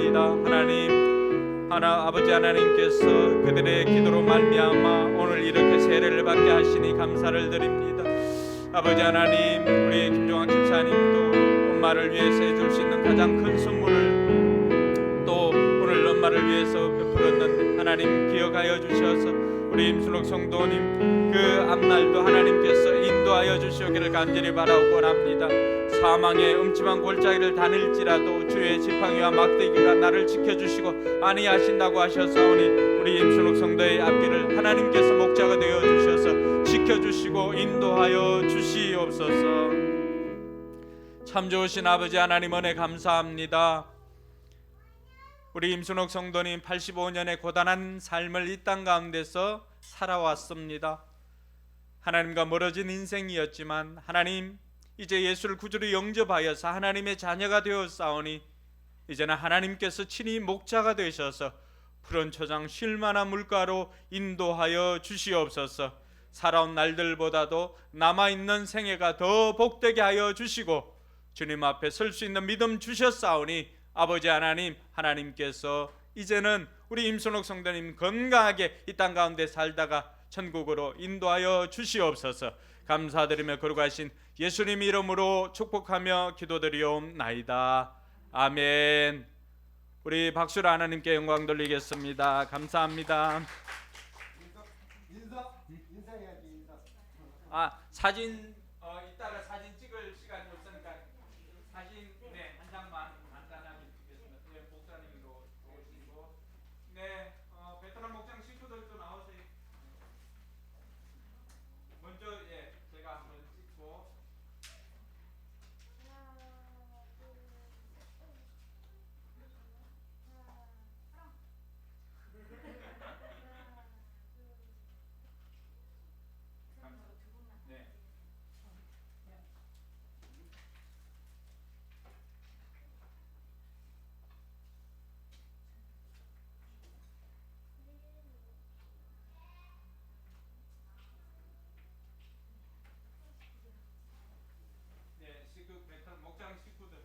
아버지 하나님께서 그들의 기도로 말미암아 오늘 이렇게 세례를 받게 하시니 감사를 드립니다. 아버지 하나님 우리 김종학 집사님도 엄마를 위해서 해줄 수 있는 가장 큰 선물을 또 오늘 엄마를 위해서 베풀었는데 하나님 기억하여 주셔서 우리 임순옥 성도님 그 앞날도 하나님께서 인도하여 주시기를 간절히 바라고 원합니다. 사망의 음침한 골짜기를 다닐지라도 주의 지팡이와 막대기가 나를 지켜주시고 안위하신다고 하셨사오니 우리 임순옥 성도의 앞길을 하나님께서 목자가 되어 주셔서 지켜주시고 인도하여 주시옵소서. 참 좋으신 아버지 하나님 은혜 감사합니다. 우리 임순옥 성도님 85년의 고단한 삶을 이 땅 가운데서 살아왔습니다. 하나님과 멀어진 인생이었지만 하나님 이제 예수를 구주로 영접하여서 하나님의 자녀가 되었사오니 이제는 하나님께서 친히 목자가 되셔서 푸른 초장 쉴만한 물가로 인도하여 주시옵소서. 살아온 날들보다도 남아있는 생애가 더 복되게 하여 주시고 주님 앞에 설 수 있는 믿음 주셨사오니 아버지 하나님, 하나님께서 이제는 우리 임순옥 성도님 건강하게 이 땅 가운데 살다가 천국으로 인도하여 주시옵소서. 감사드리며 거룩하신 예수님 이름으로 축복하며 기도드리옵나이다. 아멘. 우리 박수로 하나님께 영광 돌리겠습니다. 감사합니다. 사진 이따가 사진 찍을 시간이 없으니까 사진 한 장만 간단하게 찍겠습니다. 네, 목사님도 오시고 베트남 목장 식구들도 나오세요. 먼저 제가 한번 찍고 베트남 목장 식구들.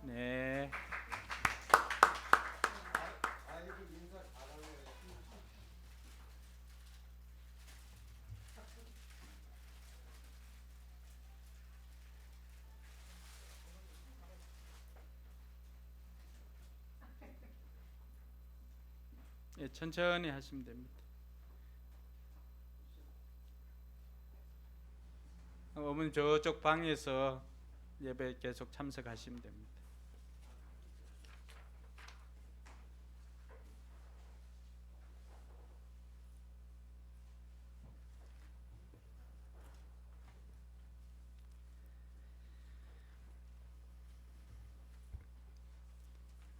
네. 천천히 하시면 됩니다. 어머님 저쪽 방에서 예배 계속 참석하시면 됩니다.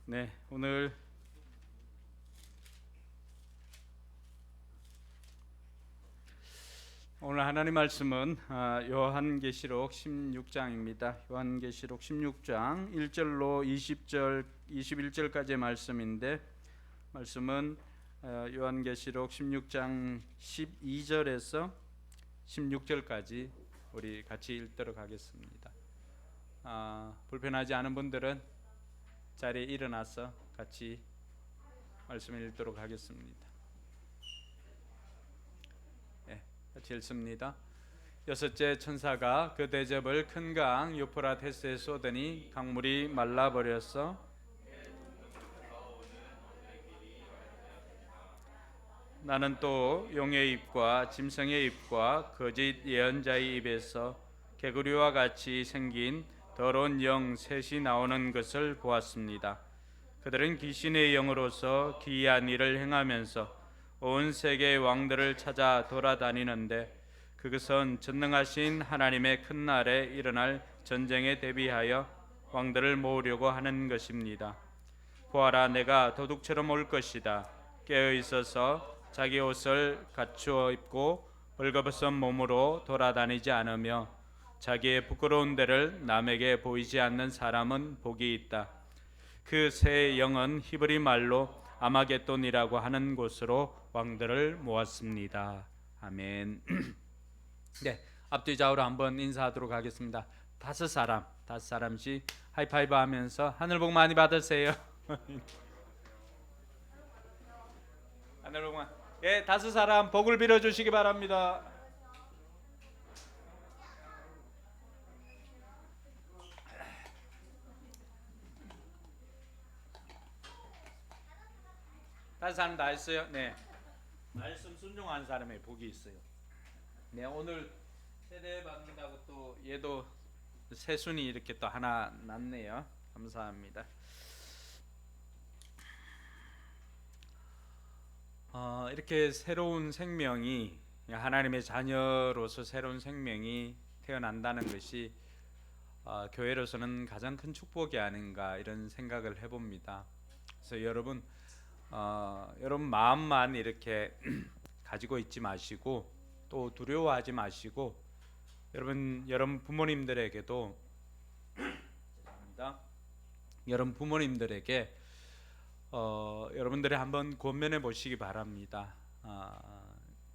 네, 오늘 하나님 말씀은 요한계시록 16장입니다. 요한계시록 16장 1절로 20절 21절까지의 말씀인데 말씀은 요한계시록 16장 12절에서 16절까지 우리 같이 읽도록 하겠습니다. 불편하지 않은 분들은 자리에 일어나서 같이 말씀을 읽도록 하겠습니다. 같이 읽습니다. 여섯째 천사가 그 대접을 큰 강 유프라테스에 쏟으니 강물이 말라버렸어. 나는 또 용의 입과 짐승의 입과 거짓 예언자의 입에서 개구리와 같이 생긴 더러운 영 셋이 나오는 것을 보았습니다. 그들은 귀신의 영으로서 기이한 일을 행하면서 온 세계의 왕들을 찾아 돌아다니는데 그것은 전능하신 하나님의 큰 날에 일어날 전쟁에 대비하여 왕들을 모으려고 하는 것입니다. 보아라, 내가 도둑처럼 올 것이다. 깨어 있어서 자기 옷을 갖추어 입고 벌거벗은 몸으로 돌아다니지 않으며 자기의 부끄러운 데를 남에게 보이지 않는 사람은 복이 있다. 그 새 영은 히브리 말로 아마겟돈이라고 하는 곳으로 왕들을 모았습니다. 아멘. 네, 앞뒤 좌우로 한번 인사하도록 하겠습니다. 다섯 사람씩 하이파이브 하면서 하늘 복 많이 받으세요. 하늘 복 많이. 다섯 사람 복을 빌어 주시기 바랍니다. 다섯 사람 다 했어요? 네. 말씀 순종한 사람의 복이 있어요. 네, 오늘 세례받는다고 또 얘도 새순이 이렇게 또 하나 났네요. 감사합니다. 이렇게 새로운 생명이 하나님의 자녀로서 새로운 생명이 태어난다는 것이 교회로서는 가장 큰 축복이 아닌가 이런 생각을 해봅니다. 그래서 여러분 마음만 이렇게 가지고 있지 마시고 또 두려워하지 마시고 여러분 부모님들에게도 죄송합니다. 여러분 부모님들에게 여러분들이 한번 권면해 보시기 바랍니다.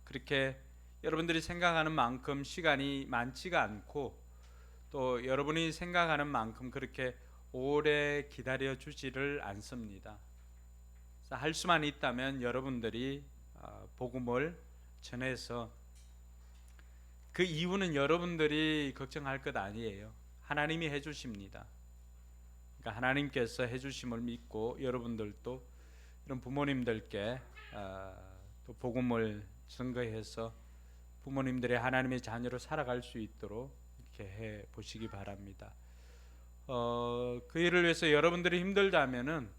그렇게 여러분들이 생각하는 만큼 시간이 많지가 않고 또 여러분이 생각하는 만큼 그렇게 오래 기다려 주지를 않습니다. 할 수만 있다면 여러분들이 복음을 전해서 그 이유는 여러분들이 걱정할 것 아니에요. 하나님이 해주십니다. 그러니까 하나님께서 해주심을 믿고 여러분들도 이런 부모님들께 또 복음을 증거해서 부모님들의 하나님의 자녀로 살아갈 수 있도록 이렇게 해 보시기 바랍니다. 그 일을 위해서 여러분들이 힘들다면은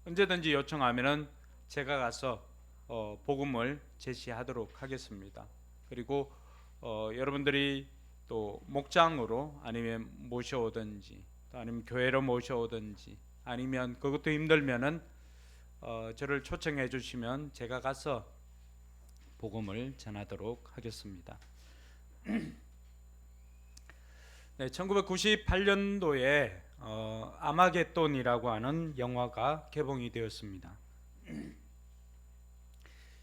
언제든지 요청하면은 제가 가서 복음을 제시하도록 하겠습니다. 그리고 여러분들이 또 목장으로 아니면 모셔오든지 또 아니면 교회로 모셔오든지 아니면 그것도 힘들면은 저를 초청해 주시면 제가 가서 복음을 전하도록 하겠습니다. 네, 1998년도에 아마겟돈이라고 하는 영화가 개봉이 되었습니다.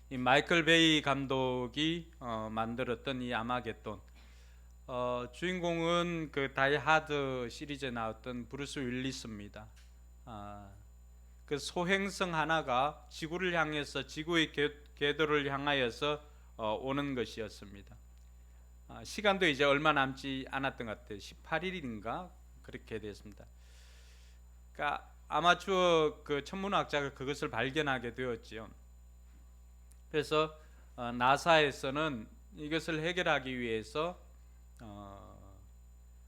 이 마이클 베이 감독이 만들었던 이 아마겟돈, 주인공은 그 다이 하드 시리즈에 나왔던 브루스 윌리스입니다. 그 소행성 하나가 지구를 향해서 지구의 궤도를 향하여서 오는 것이었습니다. 시간도 이제 얼마 남지 않았던 것 같아요. 18일인가 그렇게 됐습니다. 그러니까 아마추어 그 천문학자가 그것을 발견하게 되었지요. 그래서 나사에서는 이것을 해결하기 위해서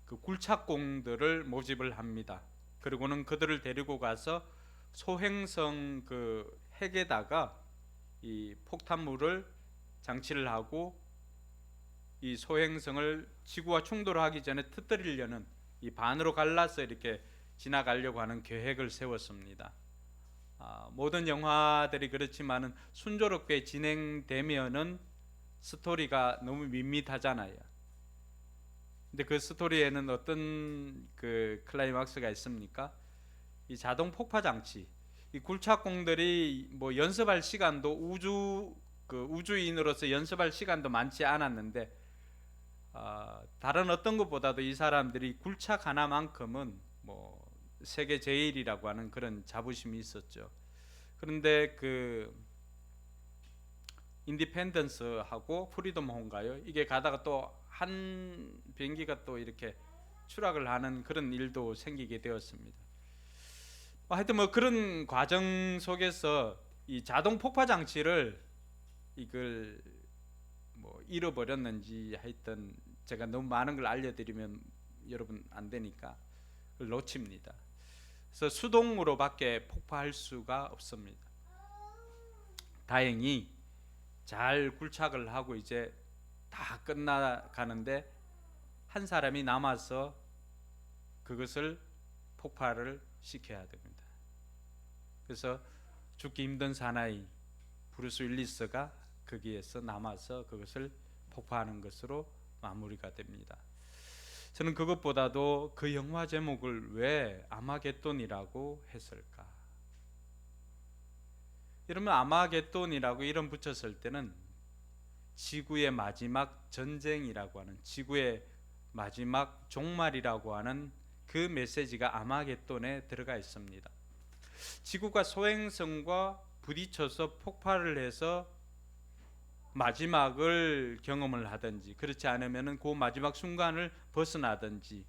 그 굴착공들을 모집을 합니다. 그리고는 그들을 데리고 가서 소행성 그 핵에다가 이 폭탄물을 장치를 하고 이 소행성을 지구와 충돌하기 전에 터뜨리려는 이 반으로 갈라서 이렇게 지나가려고 하는 계획을 세웠습니다. 모든 영화들이 그렇지만은 순조롭게 진행되면은 스토리가 너무 밋밋하잖아요. 근데 그 스토리에는 어떤 그 클라이막스가 있습니까? 이 자동 폭파 장치, 이 굴착공들이 뭐 연습할 시간도 우주인으로서 연습할 시간도 많지 않았는데 다른 어떤 것보다도 이 사람들이 굴착 하나만큼은 뭐 세계 제일이라고 하는 그런 자부심이 있었죠. 그런데 그 인디펜던스하고 프리덤 호인가요? 이게 가다가 또 한 비행기가 또 이렇게 추락을 하는 그런 일도 생기게 되었습니다. 하여튼 뭐 그런 과정 속에서 이 자동 폭파 장치를 이걸 뭐 잃어버렸는지 하여튼 제가 너무 많은 걸 알려드리면 여러분 안 되니까 그걸 놓칩니다. 그래서 수동으로밖에 폭파할 수가 없습니다. 다행히 잘 굴착을 하고 이제 다 끝나가는데 한 사람이 남아서 그것을 폭발을 시켜야 됩니다. 그래서 죽기 힘든 사나이 브루스 윌리스가 거기에서 남아서 그것을 폭파하는 것으로 마무리가 됩니다. 저는 그것보다도 그 영화 제목을 왜 아마겟돈이라고 했을까? 여러분 아마겟돈이라고 이름 붙였을 때는 지구의 마지막 전쟁이라고 하는 지구의 마지막 종말이라고 하는 그 메시지가 아마겟돈에 들어가 있습니다. 지구가 소행성과 부딪혀서 폭발을 해서 마지막을 경험을 하든지 그렇지 않으면 그 마지막 순간을 벗어나든지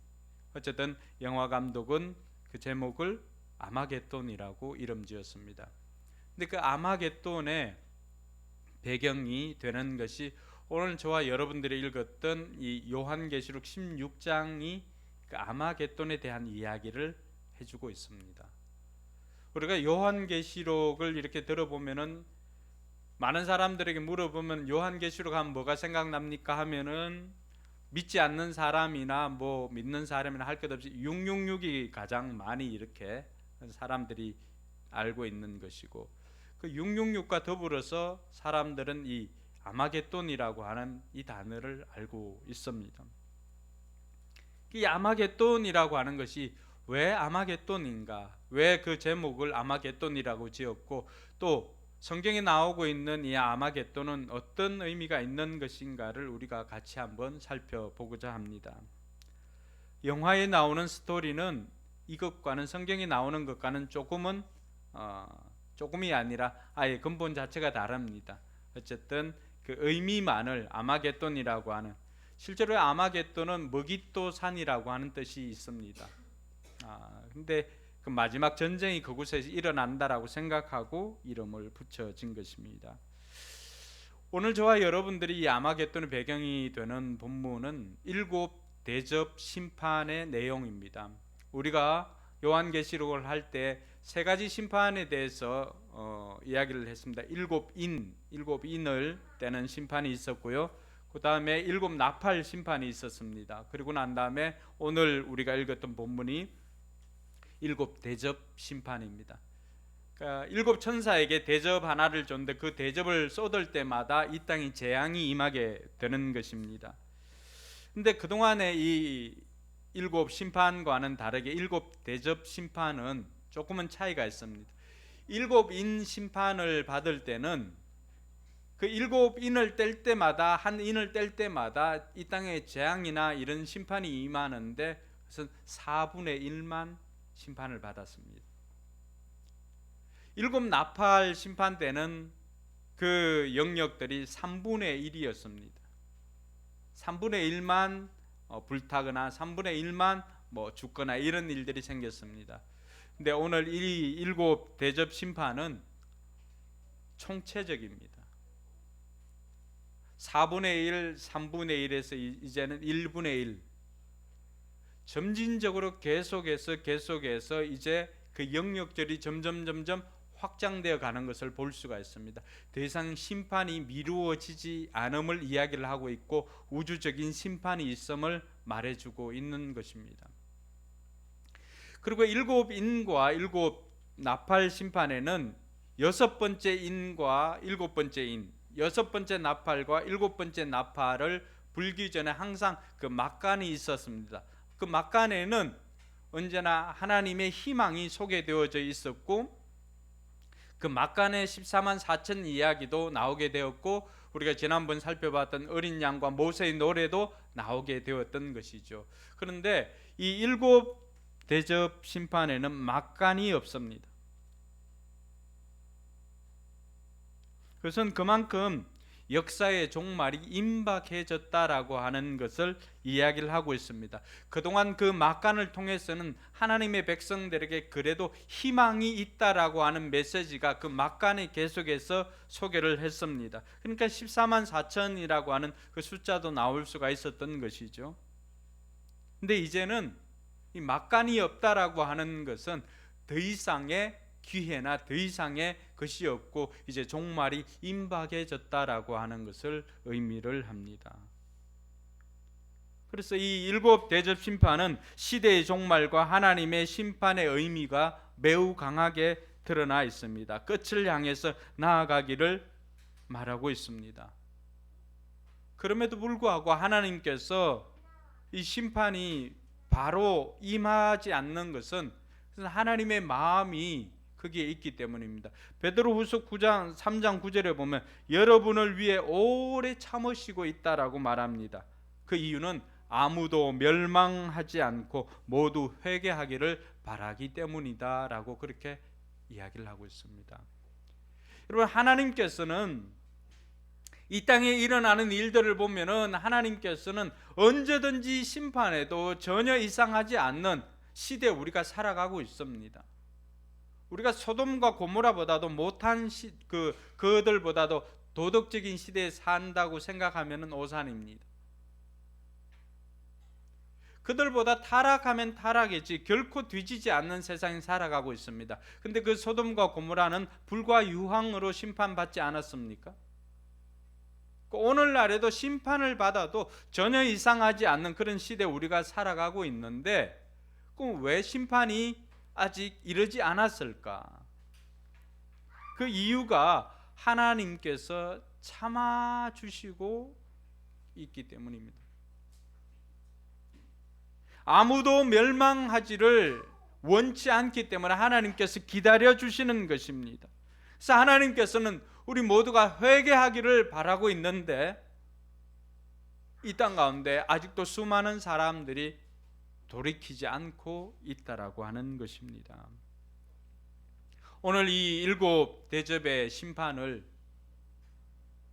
어쨌든 영화 감독은 그 제목을 아마겟돈이라고 이름 지었습니다. 근데 그 아마겟돈의 배경이 되는 것이 오늘 저와 여러분들이 읽었던 이 요한계시록 16장이 그 아마겟돈에 대한 이야기를 해주고 있습니다. 우리가 요한계시록을 이렇게 들어보면은 많은 사람들에게 물어보면 요한계시록 하면 뭐가 생각납니까 하면은 믿지 않는 사람이나 뭐 믿는 사람이나 할 것 없이 666이 가장 많이 이렇게 사람들이 알고 있는 것이고, 그 666과 더불어서 사람들은 이 아마겟돈이라고 하는 이 단어를 알고 있습니다. 이 아마겟돈이라고 하는 것이 왜 아마겟돈인가, 왜 그 제목을 아마겟돈이라고 지었고, 또 성경에 나오고 있는 이 아마겟돈은 어떤 의미가 있는 것인가를 우리가 같이 한번 살펴보고자 합니다. 영화에 나오는 스토리는 이것과는, 성경에 나오는 것과는 조금이 아니라 아예 근본 자체가 다릅니다. 어쨌든 그 의미만을 아마겟돈이라고 하는, 실제로 아마겟돈은 머깃도 산이라고 하는 뜻이 있습니다. 근데 그 마지막 전쟁이 그곳에서 일어난다라고 생각하고 이름을 붙여진 것입니다. 오늘 저와 여러분들이 이 아마겟돈의 배경이 되는 본문은 7 대접 심판의 내용입니다. 우리가 요한계시록을 할 때 3가지 심판에 대해서 이야기를 했습니다. 7인을 떼는 심판이 있었고요, 그 다음에 7 나팔 심판이 있었습니다. 그리고 난 다음에 오늘 우리가 읽었던 본문이 7 대접 심판입니다. 그러니까 7 천사에게 대접 하나를 줬는데 그 대접을 쏟을 때마다 이 땅에 재앙이 임하게 되는 것입니다. 근데 그동안에 이 7 심판과는 다르게 7 대접 심판은 조금은 차이가 있습니다. 7인 심판을 받을 때는 그 7인을 뗄 때마다, 한 인을 뗄 때마다 이 땅에 재앙이나 이런 심판이 임하는데 그것은 4분의 1만 심판을 받았습니다. 7 나팔 심판 때는 그 영역들이 3분의 1이었습니다. 3분의 1만 불타거나 3분의 1만 죽거나 이런 일들이 생겼습니다. 근데 오늘 이 7 대접 심판은 총체적입니다. 4분의 1, 3분의 1에서 이제는 1분의 1, 점진적으로 계속해서 이제 그 영역들이 점점 확장되어 가는 것을 볼 수가 있습니다. 더 이상 심판이 미루어지지 않음을 이야기를 하고 있고, 우주적인 심판이 있음을 말해주고 있는 것입니다. 그리고 7인과 7 나팔 심판에는 6번째 인과 7번째 인, 6번째 나팔과 7번째 나팔을 불기 전에 항상 그 막간이 있었습니다. 그 막간에는 언제나 하나님의 희망이 소개되어져 있었고, 그 막간의 14만 4천 이야기도 나오게 되었고, 우리가 지난번 살펴봤던 어린 양과 모세의 노래도 나오게 되었던 것이죠. 그런데 이 7 대접 심판에는 막간이 없습니다. 그것은 그만큼 역사의 종말이 임박해졌다라고 하는 것을 이야기를 하고 있습니다. 그동안 그 막간을 통해서는 하나님의 백성들에게 그래도 희망이 있다라고 하는 메시지가 그 막간에 계속해서 소개를 했습니다. 그러니까 14만 4천이라고 하는 그 숫자도 나올 수가 있었던 것이죠. 근데 이제는 이 막간이 없다라고 하는 것은 더 이상의 기회나 더 이상의 것이 없고 이제 종말이 임박해졌다라고 하는 것을 의미를 합니다. 그래서 이 7 대접 심판은 시대의 종말과 하나님의 심판의 의미가 매우 강하게 드러나 있습니다. 끝을 향해서 나아가기를 말하고 있습니다. 그럼에도 불구하고 하나님께서 이 심판이 바로 임하지 않는 것은 하나님의 마음이 거기에 있기 때문입니다. 베드로후서 9장 3장 9절에 보면 여러분을 위해 오래 참으시고 있다라고 말합니다. 그 이유는 아무도 멸망하지 않고 모두 회개하기를 바라기 때문이다라고 그렇게 이야기를 하고 있습니다. 여러분, 하나님께서는 이 땅에 일어나는 일들을 보면은 하나님께서는 언제든지 심판해도 전혀 이상하지 않는 시대에 우리가 살아가고 있습니다. 우리가 소돔과 고모라보다도 못한 그들보다도 도덕적인 시대에 산다고 생각하면 오산입니다. 그들보다 타락하면 타락이지 결코 뒤지지 않는 세상에 살아가고 있습니다. 근데 그 소돔과 고모라는 불과 유황으로 심판받지 않았습니까? 오늘날에도 심판을 받아도 전혀 이상하지 않는 그런 시대에 우리가 살아가고 있는데 그럼 왜 심판이 아직 이르지 않았을까? 그 이유가 하나님께서 참아주시고 있기 때문입니다. 아무도 멸망하지를 원치 않기 때문에 하나님께서 기다려주시는 것입니다. 그래서 하나님께서는 우리 모두가 회개하기를 바라고 있는데 이 땅 가운데 아직도 수많은 사람들이 돌이키지 않고 있다라고 하는 것입니다. 오늘 이 7 대접의 심판을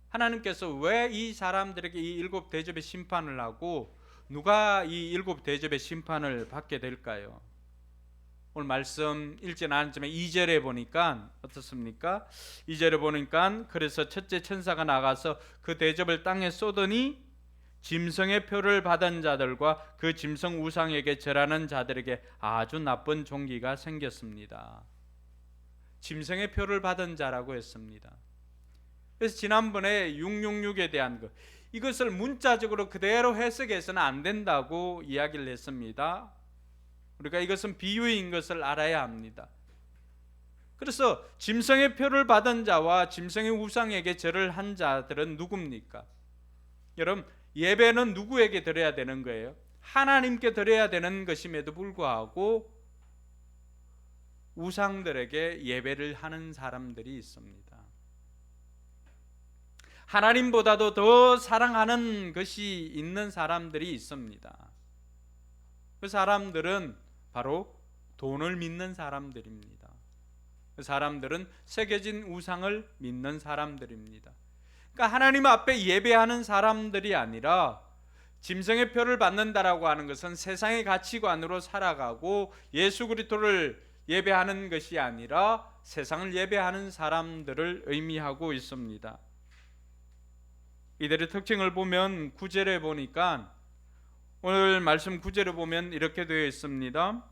하나님께서 왜 이 사람들에게 이 7 대접의 심판을 하고 누가 이 7 대접의 심판을 받게 될까요? 오늘 말씀 읽지 않았지만 2절에 보니까 어떻습니까? 2절에 보니까 그래서 첫째 천사가 나가서 그 대접을 땅에 쏟으니 짐승의 표를 받은 자들과 그 짐승 우상에게 절하는 자들에게 아주 나쁜 종기가 생겼습니다. 짐승의 표를 받은 자라고 했습니다. 그래서 지난번에 666에 대한 것, 이것을 문자적으로 그대로 해석해서는 안 된다고 이야기를 했습니다. 우리가 이것은 비유인 것을 알아야 합니다. 그래서 짐승의 표를 받은 자와 짐승의 우상에게 절을 한 자들은 누굽니까? 여러분, 예배는 누구에게 드려야 되는 거예요? 하나님께 드려야 되는 것임에도 불구하고 우상들에게 예배를 하는 사람들이 있습니다. 하나님보다도 더 사랑하는 것이 있는 사람들이 있습니다. 그 사람들은 바로 돈을 믿는 사람들입니다. 그 사람들은 새겨진 우상을 믿는 사람들입니다. 그러니까 하나님 앞에 예배하는 사람들이 아니라 짐승의 표를 받는다라고 하는 것은 세상의 가치관으로 살아가고 예수 그리스도를 예배하는 것이 아니라 세상을 예배하는 사람들을 의미하고 있습니다. 이들의 특징을 보면 9절에 보니까 오늘 말씀 9절에 보면 이렇게 되어 있습니다.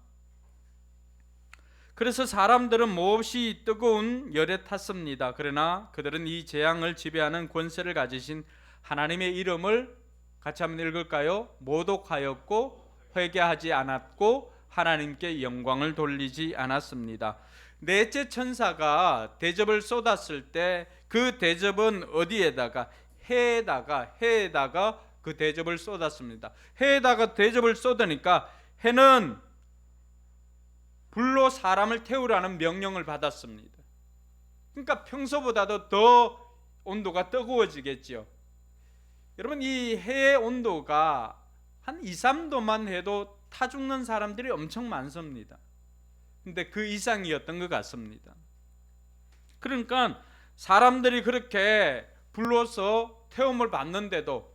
그래서 사람들은 몹시 뜨거운 열에 탔습니다. 그러나 그들은 이 재앙을 지배하는 권세를 가지신 하나님의 이름을 같이 한번 읽을까요? 모독하였고 회개하지 않았고 하나님께 영광을 돌리지 않았습니다. 넷째 천사가 대접을 쏟았을 때 그 대접은 어디에다가? 해에다가 그 대접을 쏟았습니다. 해에다가 대접을 쏟으니까 해는 불로 사람을 태우라는 명령을 받았습니다. 그러니까 평소보다도 더 온도가 뜨거워지겠죠. 여러분, 이 해의 온도가 한 2, 3도만 해도 타 죽는 사람들이 엄청 많습니다. 근데 그 이상이었던 것 같습니다. 그러니까 사람들이 그렇게 불로서 태움을 받는데도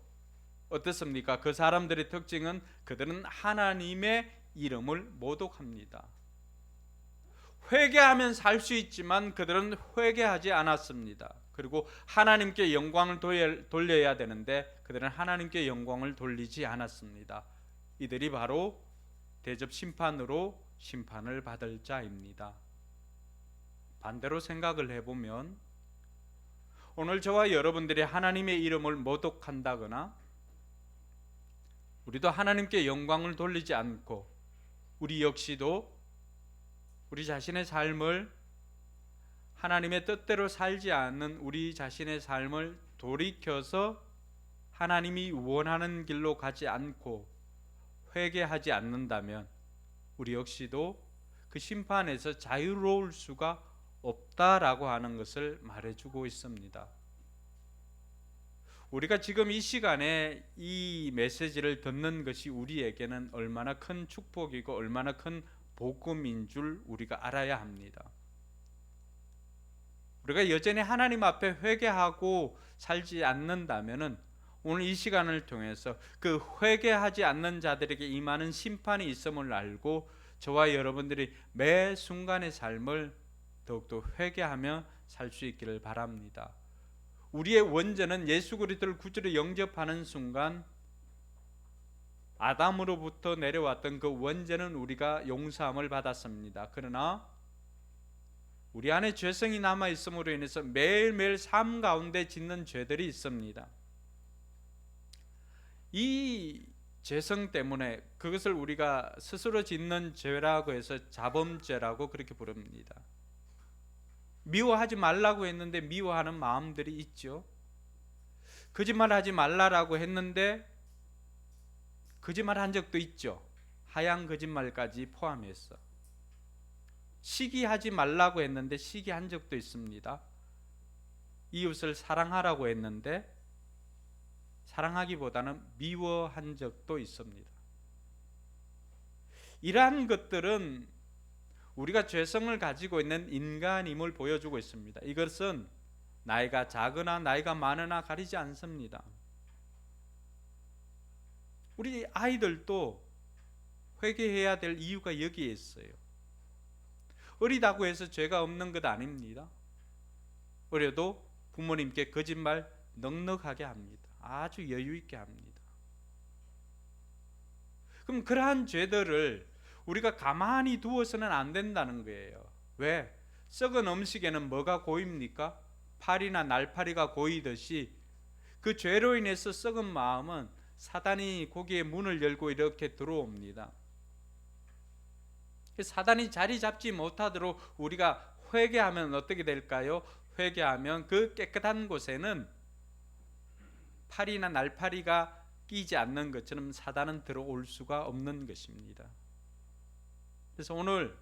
어떻습니까? 그 사람들의 특징은 그들은 하나님의 이름을 모독합니다. 회개하면 살 수 있지만 그들은 회개하지 않았습니다. 그리고 하나님께 영광을 돌려야 되는데 그들은 하나님께 영광을 돌리지 않았습니다. 이들이 바로 대접 심판으로 심판을 받을 자입니다. 반대로 생각을 해보면 오늘 저와 여러분들이 하나님의 이름을 모독한다거나 우리도 하나님께 영광을 돌리지 않고 우리 역시도 우리 자신의 삶을 하나님의 뜻대로 살지 않는 우리 자신의 삶을 돌이켜서 하나님이 원하는 길로 가지 않고 회개하지 않는다면 우리 역시도 그 심판에서 자유로울 수가 없다라고 하는 것을 말해주고 있습니다. 우리가 지금 이 시간에 이 메시지를 듣는 것이 우리에게는 얼마나 큰 축복이고 얼마나 큰 복음인 줄 우리가 알아야 합니다. 우리가 여전히 하나님 앞에 회개하고 살지 않는다면은 오늘 이 시간을 통해서 그 회개하지 않는 자들에게 임하는 심판이 있음을 알고 저와 여러분들이 매 순간의 삶을 더욱더 회개하며 살 수 있기를 바랍니다. 우리의 원죄는 예수 그리스도를 구주로 영접하는 순간 아담으로부터 내려왔던 그 원죄는 우리가 용서함을 받았습니다. 그러나 우리 안에 죄성이 남아 있음으로 인해서 매일매일 삶 가운데 짓는 죄들이 있습니다. 이 죄성 때문에 그것을 우리가 스스로 짓는 죄라고 해서 자범죄라고 그렇게 부릅니다. 미워하지 말라고 했는데 미워하는 마음들이 있죠. 거짓말하지 말라라고 했는데 거짓말한 적도 있죠. 하얀 거짓말까지 포함해서. 시기하지 말라고 했는데 시기한 적도 있습니다. 이웃을 사랑하라고 했는데 사랑하기보다는 미워한 적도 있습니다. 이러한 것들은 우리가 죄성을 가지고 있는 인간임을 보여주고 있습니다. 이것은 나이가 작으나 나이가 많으나 가리지 않습니다. 우리 아이들도 회개해야 될 이유가 여기에 있어요. 어리다고 해서 죄가 없는 것 아닙니다. 어려도 부모님께 거짓말 넉넉하게 합니다. 아주 여유 있게 합니다. 그럼 그러한 죄들을 우리가 가만히 두어서는 안 된다는 거예요. 왜? 썩은 음식에는 뭐가 고입니까? 파리나 날파리가 고이듯이 그 죄로 인해서 썩은 마음은 사단이 거기에 문을 열고 이렇게 들어옵니다. 사단이 자리 잡지 못하도록 우리가 회개하면 어떻게 될까요? 회개하면 그 깨끗한 곳에는 파리나 날파리가 끼지 않는 것처럼 사단은 들어올 수가 없는 것입니다. 그래서 오늘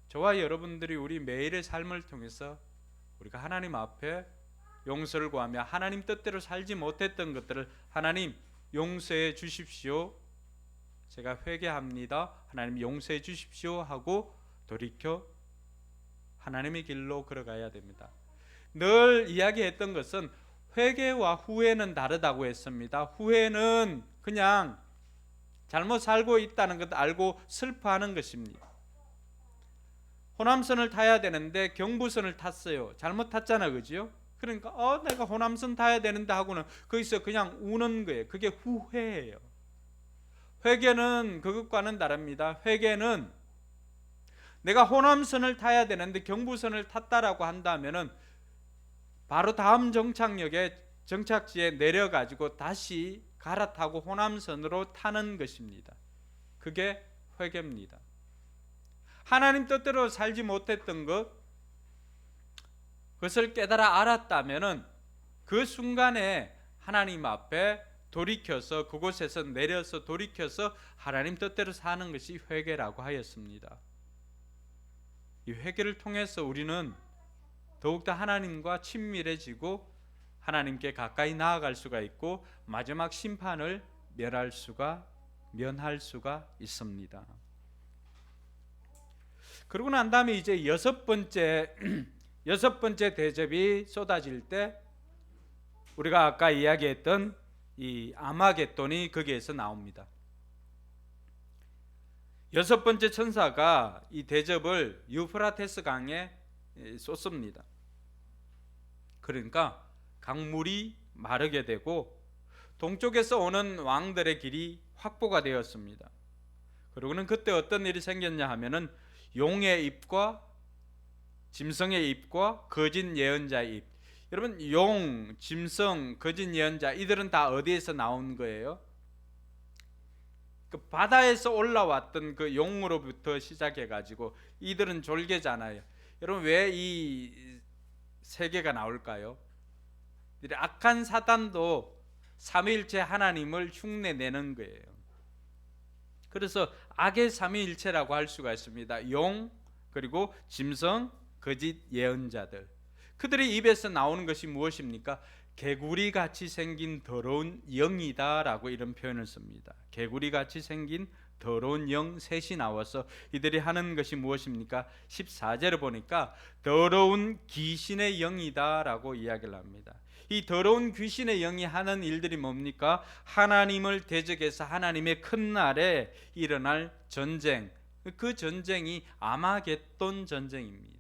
저와 여러분들이 우리 매일의 삶을 통해서 우리가 하나님 앞에 용서를 구하며 하나님 뜻대로 살지 못했던 것들을 하나님 용서해 주십시오. 제가 회개합니다. 하나님 용서해 주십시오 하고 돌이켜 하나님의 길로 걸어가야 됩니다. 늘 이야기했던 것은 회개와 후회는 다르다고 했습니다. 후회는 그냥 잘못 살고 있다는 것 알고 슬퍼하는 것입니다. 호남선을 타야 되는데 경부선을 탔어요. 잘못 탔잖아, 그죠? 그러니까 내가 호남선 타야 되는데 하고는 거기서 그냥 우는 거예요. 그게 후회예요. 회개는 그것과는 다릅니다. 회개는 내가 호남선을 타야 되는데 경부선을 탔다라고 한다면은 바로 다음 정착지에 내려가지고 다시 갈아타고 호남선으로 타는 것입니다. 그게 회개입니다. 하나님 뜻대로 살지 못했던 그것을 깨달아 알았다면은 그 순간에 하나님 앞에 돌이켜서 그곳에서 내려서 돌이켜서 하나님 뜻대로 사는 것이 회개라고 하였습니다. 이 회개를 통해서 우리는 더욱더 하나님과 친밀해지고 하나님께 가까이 나아갈 수가 있고 마지막 심판을 면할 수가 있습니다. 그러고 난 다음에 이제 여섯 번째 대접이 쏟아질 때 우리가 아까 이야기했던 이 아마겟돈이 거기에서 나옵니다. 여섯 번째 천사가 이 대접을 유프라테스 강에 쏟습니다. 그러니까 강물이 마르게 되고 동쪽에서 오는 왕들의 길이 확보가 되었습니다. 그리고는 그때 어떤 일이 생겼냐 하면은 용의 입과 짐승의 입과 거짓 예언자의 입. 여러분 용, 짐승, 거짓 예언자 이들은 다 어디에서 나온 거예요? 그 바다에서 올라왔던 그 용으로부터 시작해 가지고 이들은 졸개잖아요. 여러분 왜 이 세 개가 나올까요? 악한 사단도 삼위일체 하나님을 흉내내는 거예요. 그래서 악의 삼위일체라고 할 수가 있습니다. 용, 그리고 짐승, 거짓 예언자들. 그들의 입에서 나오는 것이 무엇입니까? 개구리같이 생긴 더러운 영이다라고 이런 표현을 씁니다. 개구리같이 생긴 더러운 영 셋이 나와서 이들이 하는 것이 무엇입니까? 14절을 보니까 더러운 귀신의 영이다라고 이야기를 합니다. 이 더러운 귀신의 영이 하는 일들이 뭡니까? 하나님을 대적해서 하나님의 큰 날에 일어날 전쟁, 그 전쟁이 아마겟돈 전쟁입니다.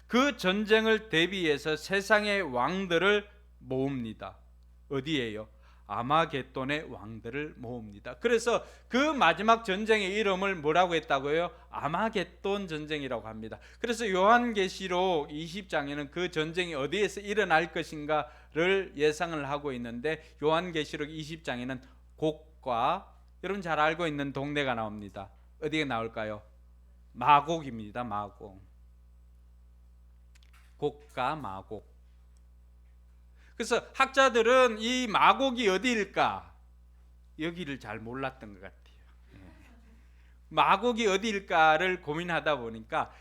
그 전쟁을 대비해서 세상의 왕들을 모읍니다. 어디에요? 아마겟돈의 왕들을 모읍니다. 그래서 그 마지막 전쟁의 이름을 뭐라고 했다고요? 아마겟돈 전쟁이라고 합니다. 그래서 요한계시록 20장에는 그 전쟁이 어디에서 일어날 것인가를 예상을 하고 있는데, 요한계시록 20장에는 곡과, 여러분 잘 알고 있는 동네가 나옵니다. 어디에 나올까요? 마곡입니다. 마곡. 곡과 마곡. 그래서 학자들은 이 마곡이 어디일까? 여기를 잘 몰랐던 것 같아요. 마곡이 어디일까를 고민하다 보니까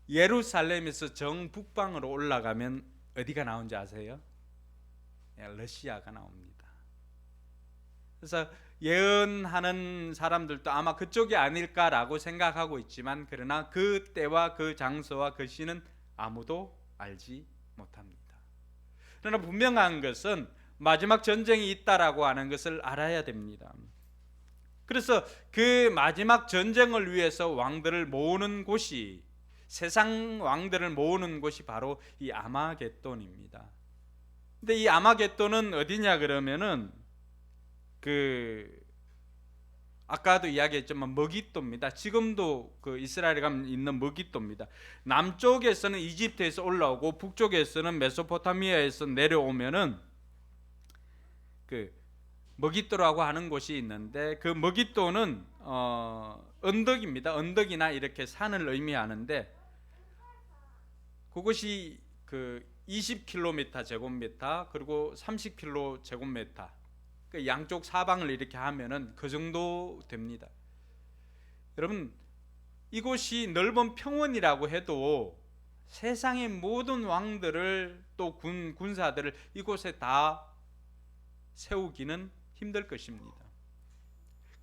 예루살렘에서 정북방으로 올라가면 어디가 나온지 아세요? 러시아가 나옵니다. 그래서 예언하는 사람들도 아마 그쪽이 아닐까라고 생각하고 있지만, 그러나 그 때와 그 장소와 그 시는 아무도 알지 못합니다. 그러나 분명한 것은 마지막 전쟁이 있다라고 하는 것을 알아야 됩니다. 그래서 그 마지막 전쟁을 위해서 왕들을 모으는 곳이, 세상 왕들을 모으는 곳이 바로 이 아마겟돈입니다. 근데 이 아마겟돈은 어디냐 그러면은 아까도 이야기했지만 머깃도입니다. 지금도 그 이스라엘에 가면 있는 머깃도입니다. 남쪽에서는 이집트에서 올라오고 북쪽에서는 메소포타미아에서 내려오면은 그 머깃도라고 하는 곳이 있는데, 그 머깃도는 언덕입니다. 언덕이나 이렇게 산을 의미하는데, 그것이 그 20km 제곱미터 그리고 30km 제곱미터, 그 양쪽 사방을 이렇게 하면은 그 정도 됩니다. 여러분, 이곳이 넓은 평원이라고 해도 세상의 모든 왕들을, 또 군사들을 이곳에 다 세우기는 힘들 것입니다.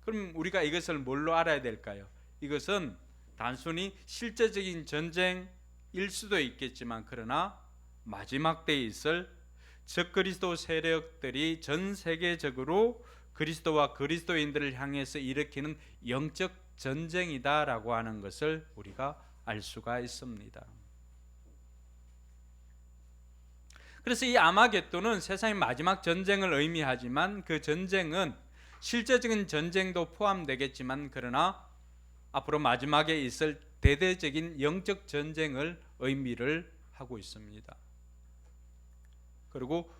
그럼 우리가 이것을 뭘로 알아야 될까요? 이것은 단순히 실제적인 전쟁일 수도 있겠지만, 그러나 마지막 때에 있을 적그리스도 세력들이 전 세계적으로 그리스도와 그리스도인들을 향해서 일으키는 영적 전쟁이다라고 하는 것을 우리가 알 수가 있습니다. 그래서 이 아마겟돈은 세상의 마지막 전쟁을 의미하지만, 그 전쟁은 실제적인 전쟁도 포함되겠지만, 그러나 앞으로 마지막에 있을 대대적인 영적 전쟁을 의미를 하고 있습니다. 그리고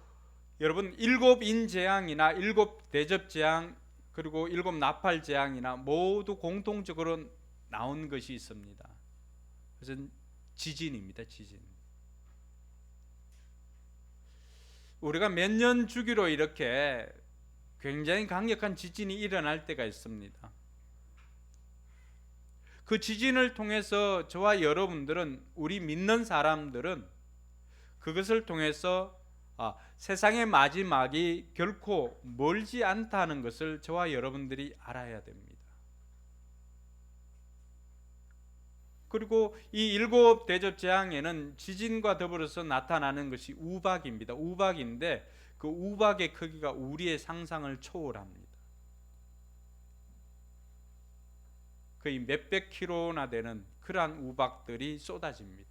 여러분, 7인 재앙이나 7대접 재앙 그리고 7 나팔 재앙이나 모두 공통적으로 나온 것이 있습니다. 그것은 지진입니다. 지진. 우리가 몇 년 주기로 이렇게 굉장히 강력한 지진이 일어날 때가 있습니다. 그 지진을 통해서 저와 여러분들은, 우리 믿는 사람들은 그것을 통해서 세상의 마지막이 결코 멀지 않다는 것을 저와 여러분들이 알아야 됩니다. 그리고 이 7대접 재앙에는 지진과 더불어서 나타나는 것이 우박입니다. 우박인데 그 우박의 크기가 우리의 상상을 초월합니다. 거의 몇백 킬로나 되는 그러한 우박들이 쏟아집니다.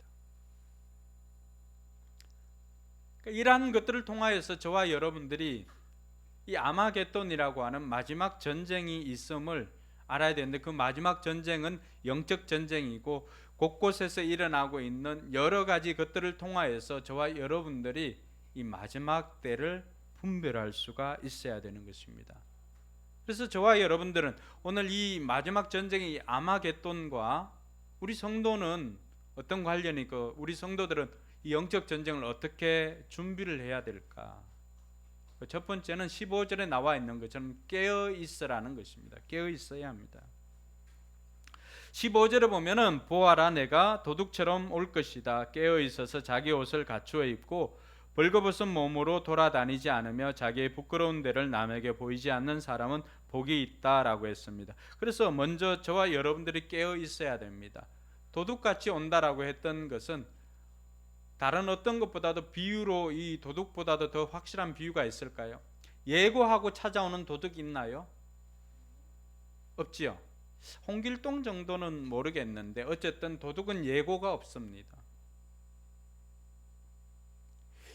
이러한 것들을 통하여서 저와 여러분들이 이 아마겟돈이라고 하는 마지막 전쟁이 있음을 알아야 되는데, 그 마지막 전쟁은 영적 전쟁이고 곳곳에서 일어나고 있는 여러 가지 것들을 통하여서 저와 여러분들이 이 마지막 때를 분별할 수가 있어야 되는 것입니다. 그래서 저와 여러분들은 오늘 이 마지막 전쟁이 아마겟돈과 우리 성도는 어떤 관련이 있고, 우리 성도들은 이 영적 전쟁을 어떻게 준비를 해야 될까? 첫 번째는 15절에 나와 있는 것처럼 깨어 있으라는 것입니다. 깨어 있어야 합니다. 15절에 보면은 보아라, 내가 도둑처럼 올 것이다. 깨어 있어서 자기 옷을 갖추어 입고 벌거벗은 몸으로 돌아다니지 않으며 자기의 부끄러운 데를 남에게 보이지 않는 사람은 복이 있다라고 했습니다. 그래서 먼저 저와 여러분들이 깨어 있어야 됩니다. 도둑같이 온다라고 했던 것은 다른 어떤 것보다도 비유로, 이 도둑보다도 더 확실한 비유가 있을까요? 예고하고 찾아오는 도둑이 있나요? 없지요. 홍길동 정도는 모르겠는데 어쨌든 도둑은 예고가 없습니다.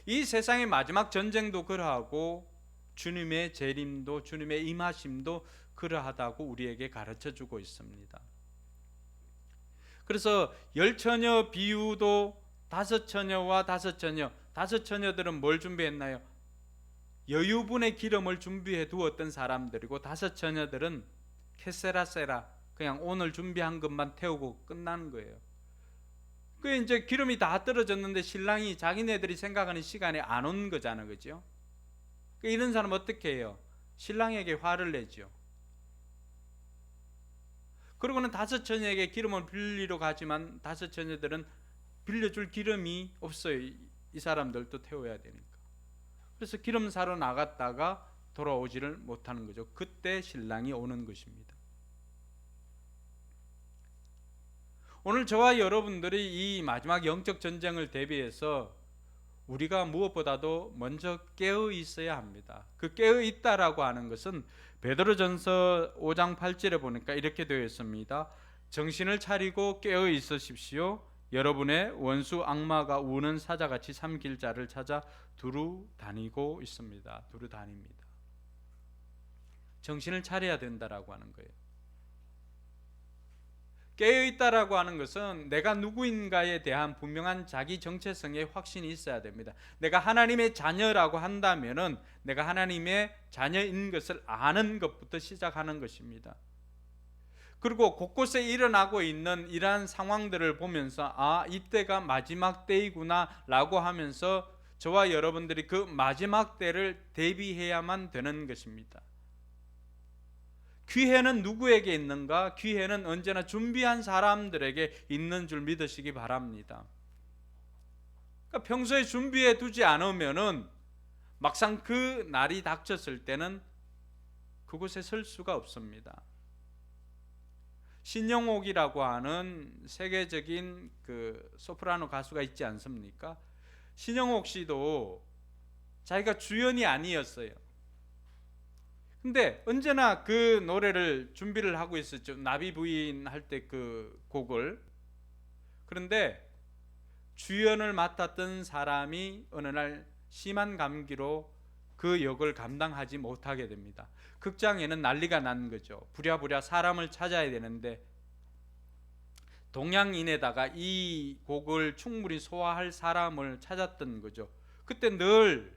이 세상의 마지막 전쟁도 그러하고 주님의 재림도, 주님의 임하심도 그러하다고 우리에게 가르쳐 주고 있습니다. 그래서 10처녀 비유도 5처녀와 5처녀, 5처녀들은 뭘 준비했나요? 여유분의 기름을 준비해 두었던 사람들이고 5처녀들은 케세라세라, 그냥 오늘 준비한 것만 태우고 끝나는 거예요. 그 이제 기름이 다 떨어졌는데 신랑이 자기네들이 생각하는 시간에 안 온 거잖아, 그죠? 이런 사람 어떻게 해요? 신랑에게 화를 내죠. 그러고는 5처녀에게 기름을 빌리러 가지만 5처녀들은 빌려줄 기름이 없어요. 이 사람들도 태워야 되니까. 그래서 기름 사러 나갔다가 돌아오지를 못하는 거죠. 그때 신랑이 오는 것입니다. 오늘 저와 여러분들이 이 마지막 영적 전쟁을 대비해서 우리가 무엇보다도 먼저 깨어 있어야 합니다. 그 깨어 있다라고 하는 것은 베드로전서 5장 8절에 보니까 이렇게 되어 있습니다. 정신을 차리고 깨어 있으십시오. 여러분의 원수 악마가 우는 사자같이 삼킬 자를 찾아 두루 다니고 있습니다. 두루 다닙니다. 정신을 차려야 된다라고 하는 거예요. 깨어있다라고 하는 것은 내가 누구인가에 대한 분명한 자기 정체성의 확신이 있어야 됩니다. 내가 하나님의 자녀라고 한다면은 내가 하나님의 자녀인 것을 아는 것부터 시작하는 것입니다. 그리고 곳곳에 일어나고 있는 이러한 상황들을 보면서 이때가 마지막 때이구나 라고 하면서 저와 여러분들이 그 마지막 때를 대비해야만 되는 것입니다. 기회는 누구에게 있는가? 기회는 언제나 준비한 사람들에게 있는 줄 믿으시기 바랍니다. 그러니까 평소에 준비해 두지 않으면은 막상 그 날이 닥쳤을 때는 그곳에 설 수가 없습니다. 신영옥이라고 하는 세계적인 그 소프라노 가수가 있지 않습니까? 신영옥 씨도 자기가 주연이 아니었어요. 근데 언제나 그 노래를 준비를 하고 있었죠. 나비 부인 할 때 그 곡을. 그런데 주연을 맡았던 사람이 어느 날 심한 감기로 그 역을 감당하지 못하게 됩니다. 극장에는 난리가 난 거죠. 부랴부랴 사람을 찾아야 되는데 동양인에다가 이 곡을 충분히 소화할 사람을 찾았던 거죠. 그때 늘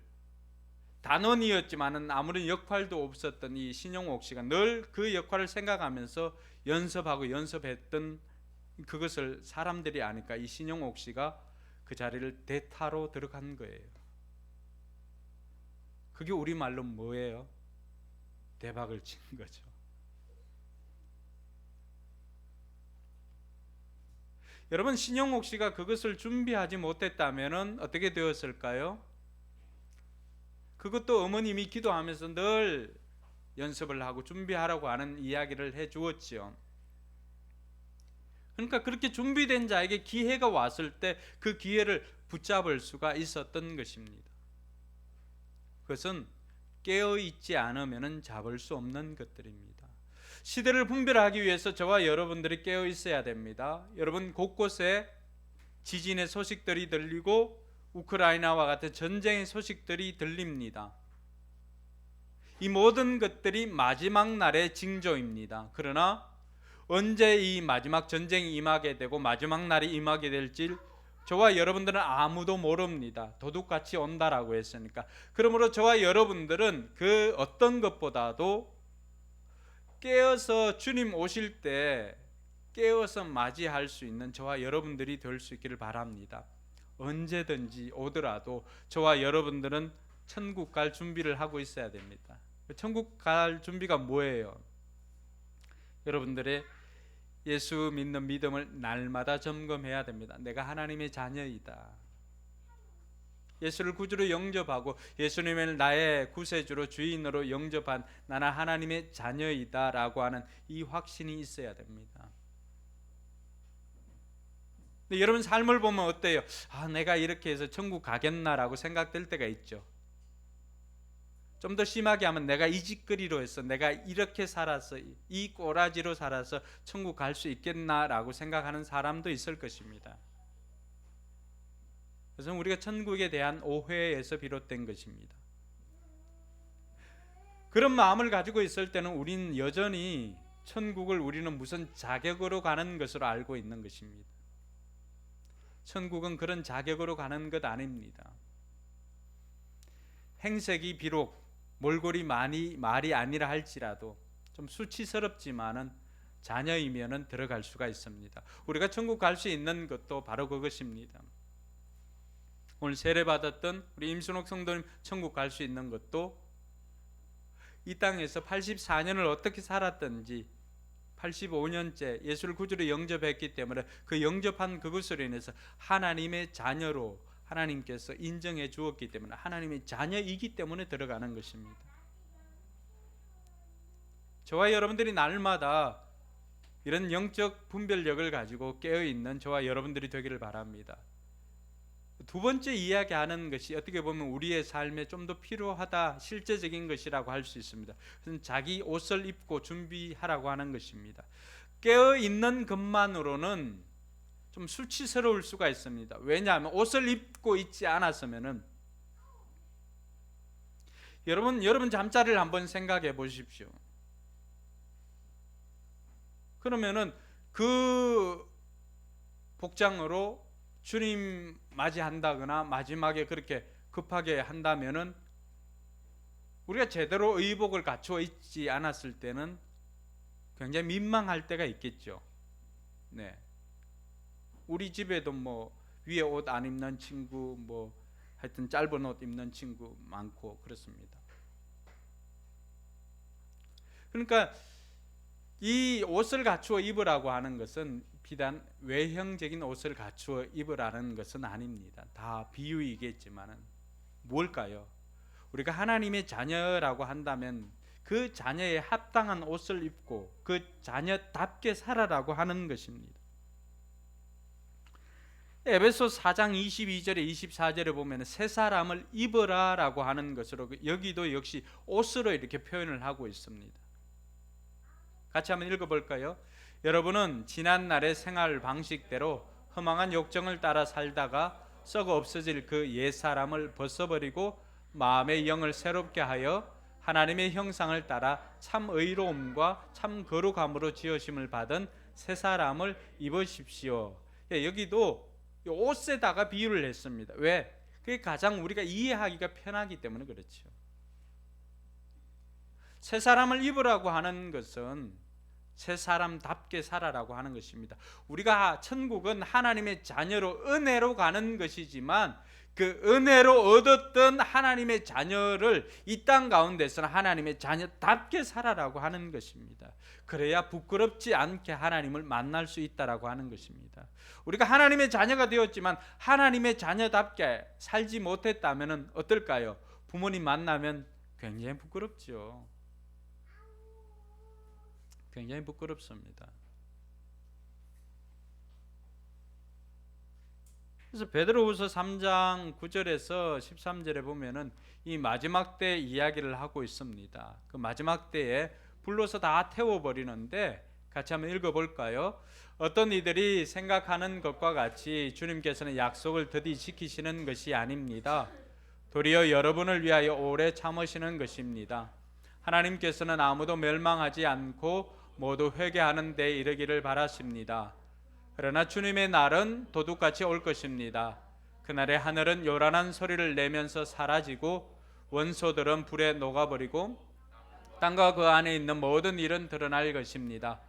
단원이었지만은 아무런 역할도 없었던 이 신영옥 씨가 늘 그 역할을 생각하면서 연습하고 연습했던 그것을 사람들이 아니까 이 신영옥 씨가 그 자리를 대타로 들어간 거예요. 그게 우리말로 뭐예요? 대박을 친 거죠. 여러분, 신영옥 씨가 그것을 준비하지 못했다면 어떻게 되었을까요? 그것도 어머님이 기도하면서 늘 연습을 하고 준비하라고 하는 이야기를 해주었지요. 그러니까 그렇게 준비된 자에게 기회가 왔을 때 그 기회를 붙잡을 수가 있었던 것입니다. 그것은 깨어있지 않으면 잡을 수 없는 것들입니다. 시대를 분별하기 위해서 저와 여러분들이 깨어 있어야 됩니다. 여러분, 곳곳에 지진의 소식들이 들리고 우크라이나와 같은 전쟁의 소식들이 들립니다. 이 모든 것들이 마지막 날의 징조입니다. 그러나 언제 이 마지막 전쟁이 임하게 되고 마지막 날이 임하게 될지 저와 여러분들은 아무도 모릅니다. 도둑같이 온다라고 했으니까. 그러므로 저와 여러분들은 그 어떤 것보다도 깨어서 주님 오실 때 깨어서 맞이할 수 있는 저와 여러분들이 될 수 있기를 바랍니다. 언제든지 오더라도 저와 여러분들은 천국 갈 준비를 하고 있어야 됩니다. 천국 갈 준비가 뭐예요? 여러분들의 예수 믿는 믿음을 날마다 점검해야 됩니다. 내가 하나님의 자녀이다. 예수를 구주로 영접하고 예수님을 나의 구세주로 주인으로 영접한 나는 하나님의 자녀이다 라고 하는 이 확신이 있어야 됩니다. 근데 여러분 삶을 보면 어때요? 내가 이렇게 해서 천국 가겠나라고 생각될 때가 있죠. 좀 더 심하게 하면 내가 이 짓거리로 해서 내가 이렇게 살아서 이 꼬라지로 살아서 천국 갈 수 있겠나라고 생각하는 사람도 있을 것입니다. 그것은 우리가 천국에 대한 오해에서 비롯된 것입니다. 그런 마음을 가지고 있을 때는 우리는 여전히 천국을 우리는 무슨 자격으로 가는 것으로 알고 있는 것입니다. 천국은 그런 자격으로 가는 것 아닙니다. 행색이 비록 몰골이 말이 아니라 할지라도 좀 수치스럽지만은 자녀이면은 들어갈 수가 있습니다. 우리가 천국 갈 수 있는 것도 바로 그것입니다. 오늘 세례 받았던 우리 임순옥 성도님 천국 갈 수 있는 것도 이 땅에서 84년을 어떻게 살았던지 85년째 예수를 구주로 영접했기 때문에 그 영접한 그것으로 인해서 하나님의 자녀로 하나님께서 인정해 주었기 때문에 하나님의 자녀이기 때문에 들어가는 것입니다. 저와 여러분들이 날마다 이런 영적 분별력을 가지고 깨어있는 저와 여러분들이 되기를 바랍니다. 두 번째 이야기하는 것이 어떻게 보면 우리의 삶에 좀 더 필요하다, 실제적인 것이라고 할 수 있습니다. 그것은 자기 옷을 입고 준비하라고 하는 것입니다. 깨어있는 것만으로는 좀 수치스러울 수가 있습니다. 왜냐하면 옷을 입고 있지 않았으면은 여러분 잠자리를 한번 생각해 보십시오. 그러면은 그 복장으로 주님 맞이한다거나 마지막에 그렇게 급하게 한다면은 우리가 제대로 의복을 갖추어 있지 않았을 때는 굉장히 민망할 때가 있겠죠. 네. 우리 집에도 뭐 위에 옷 안 입는 친구, 뭐 하여튼 짧은 옷 입는 친구 많고 그렇습니다. 그러니까 이 옷을 갖추어 입으라고 하는 것은 비단 외형적인 옷을 갖추어 입으라는 것은 아닙니다. 다 비유이겠지만은 뭘까요? 우리가 하나님의 자녀라고 한다면 그 자녀에 합당한 옷을 입고 그 자녀답게 살아라고 하는 것입니다. 에베소 4장 22절에 24절에 보면 새 사람을 입으라라고 하는 것으로 여기도 역시 옷으로 이렇게 표현을 하고 있습니다. 같이 한번 읽어볼까요? 여러분은 지난날의 생활 방식대로 허망한 욕정을 따라 살다가 썩어 없어질 그 옛사람을 벗어버리고 마음의 영을 새롭게 하여 하나님의 형상을 따라 참 의로움과 참 거룩함으로 지으심을 받은 새 사람을 입으십시오. 여기도 옷에다가 비유를 했습니다. 왜? 그게 가장 우리가 이해하기가 편하기 때문에 그렇죠. 새 사람을 입으라고 하는 것은 새 사람답게 살아라고 하는 것입니다. 우리가 천국은 하나님의 자녀로 은혜로 가는 것이지만 그 은혜로 얻었던 하나님의 자녀를 이 땅 가운데서는 하나님의 자녀답게 살아라고 하는 것입니다. 그래야 부끄럽지 않게 하나님을 만날 수 있다라고 하는 것입니다. 우리가 하나님의 자녀가 되었지만 하나님의 자녀답게 살지 못했다면 어떨까요? 부모님 만나면 굉장히 부끄럽죠. 굉장히 부끄럽습니다. 그래서 베드로후서 3장 9절에서 13절에 보면은 이 마지막 때 이야기를 하고 있습니다. 그 마지막 때에 불로서 다 태워버리는데 같이 한번 읽어볼까요? 어떤 이들이 생각하는 것과 같이 주님께서는 약속을 더디 지키시는 것이 아닙니다. 도리어 여러분을 위하여 오래 참으시는 것입니다. 하나님께서는 아무도 멸망하지 않고 모두 회개하는 데 이르기를 바라십니다. 그러나 주님의 날은 도둑같이 올 것입니다. 그날에 하늘은 요란한 소리를 내면서 사라지고 원소들은 불에 녹아버리고 땅과 그 안에 있는 모든 일은 드러날 것입니다.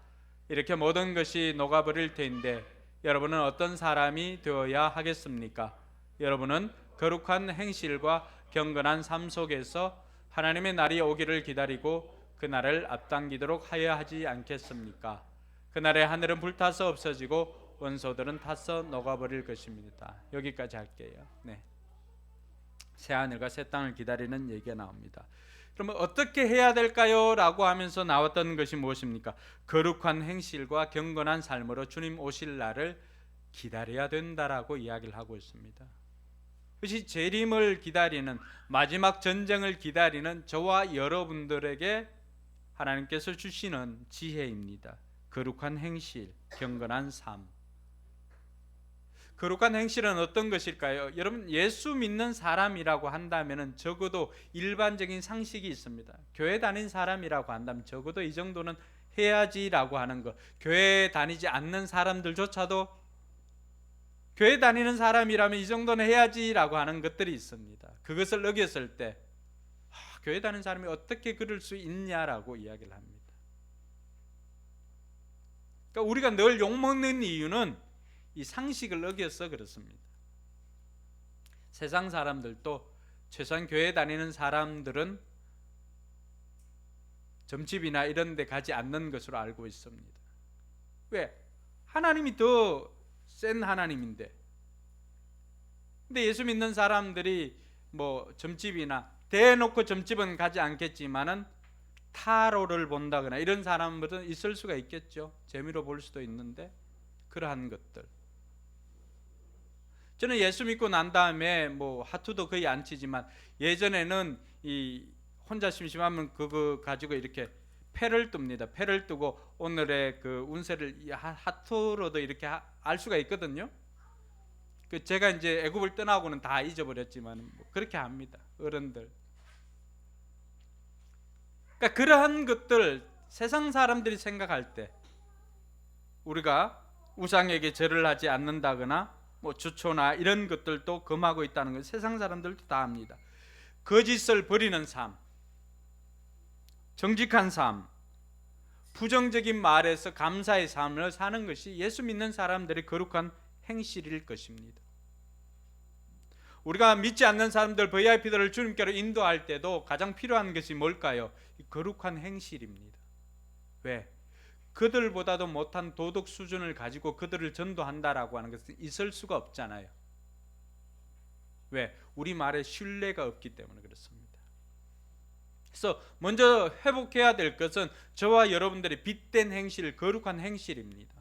이렇게 모든 것이 녹아버릴 텐데 여러분은 어떤 사람이 되어야 하겠습니까? 여러분은 거룩한 행실과 경건한 삶 속에서 하나님의 날이 오기를 기다리고 그 날을 앞당기도록 하여야 하지 않겠습니까? 그날에 하늘은 불타서 없어지고 원소들은 타서 녹아버릴 것입니다. 여기까지 할게요. 네. 새 하늘과 새 땅을 기다리는 얘기가 나옵니다. 그러면 어떻게 해야 될까요? 라고 하면서 나왔던 것이 무엇입니까? 거룩한 행실과 경건한 삶으로 주님 오실 날을 기다려야 된다라고 이야기를 하고 있습니다. 그것이 재림을 기다리는 마지막 전쟁을 기다리는 저와 여러분들에게 하나님께서 주시는 지혜입니다. 거룩한 행실, 경건한 삶. 거룩한 행실은 어떤 것일까요? 여러분, 예수 믿는 사람이라고 한다면 적어도 일반적인 상식이 있습니다. 교회 다닌 사람이라고 한다면 적어도 이 정도는 해야지라고 하는 것. 교회 다니지 않는 사람들조차도 교회 다니는 사람이라면 이 정도는 해야지라고 하는 것들이 있습니다. 그것을 어겼을 때 교회 다니는 사람이 어떻게 그럴 수 있냐라고 이야기를 합니다. 그러니까 우리가 늘 욕먹는 이유는 이 상식을 어겨서 그렇습니다. 세상 사람들도 최소한 교회 다니는 사람들은 점집이나 이런 데 가지 않는 것으로 알고 있습니다. 왜? 하나님이 더 센 하나님인데. 근데 예수 믿는 사람들이 뭐 점집이나 대놓고 점집은 가지 않겠지만은 타로를 본다거나 이런 사람들은 있을 수가 있겠죠. 재미로 볼 수도 있는데 그러한 것들. 저는 예수 믿고 난 다음에 뭐 하투도 거의 안 치지만 예전에는 이 혼자 심심하면 그거 가지고 이렇게 패를 뜹니다. 패를 뜨고 오늘의 그 운세를 하투로도 이렇게 알 수가 있거든요. 그 제가 이제 애굽을 떠나고는 다 잊어버렸지만 뭐 그렇게 합니다. 어른들. 그러니까 그러한 것들 세상 사람들이 생각할 때 우리가 우상에게 절을 하지 않는다거나 뭐 주초나 이런 것들도 금하고 있다는 걸 세상 사람들도 다 압니다. 거짓을 버리는 삶, 정직한 삶, 부정적인 말에서 감사의 삶을 사는 것이 예수 믿는 사람들의 거룩한 행실일 것입니다. 우리가 믿지 않는 사람들, VIP들을 주님께로 인도할 때도 가장 필요한 것이 뭘까요? 거룩한 행실입니다. 왜? 그들보다도 못한 도덕 수준을 가지고 그들을 전도한다라고 하는 것은 있을 수가 없잖아요. 왜? 우리 말에 신뢰가 없기 때문에 그렇습니다. 그래서 먼저 회복해야 될 것은 저와 여러분들의 빛된 행실, 거룩한 행실입니다.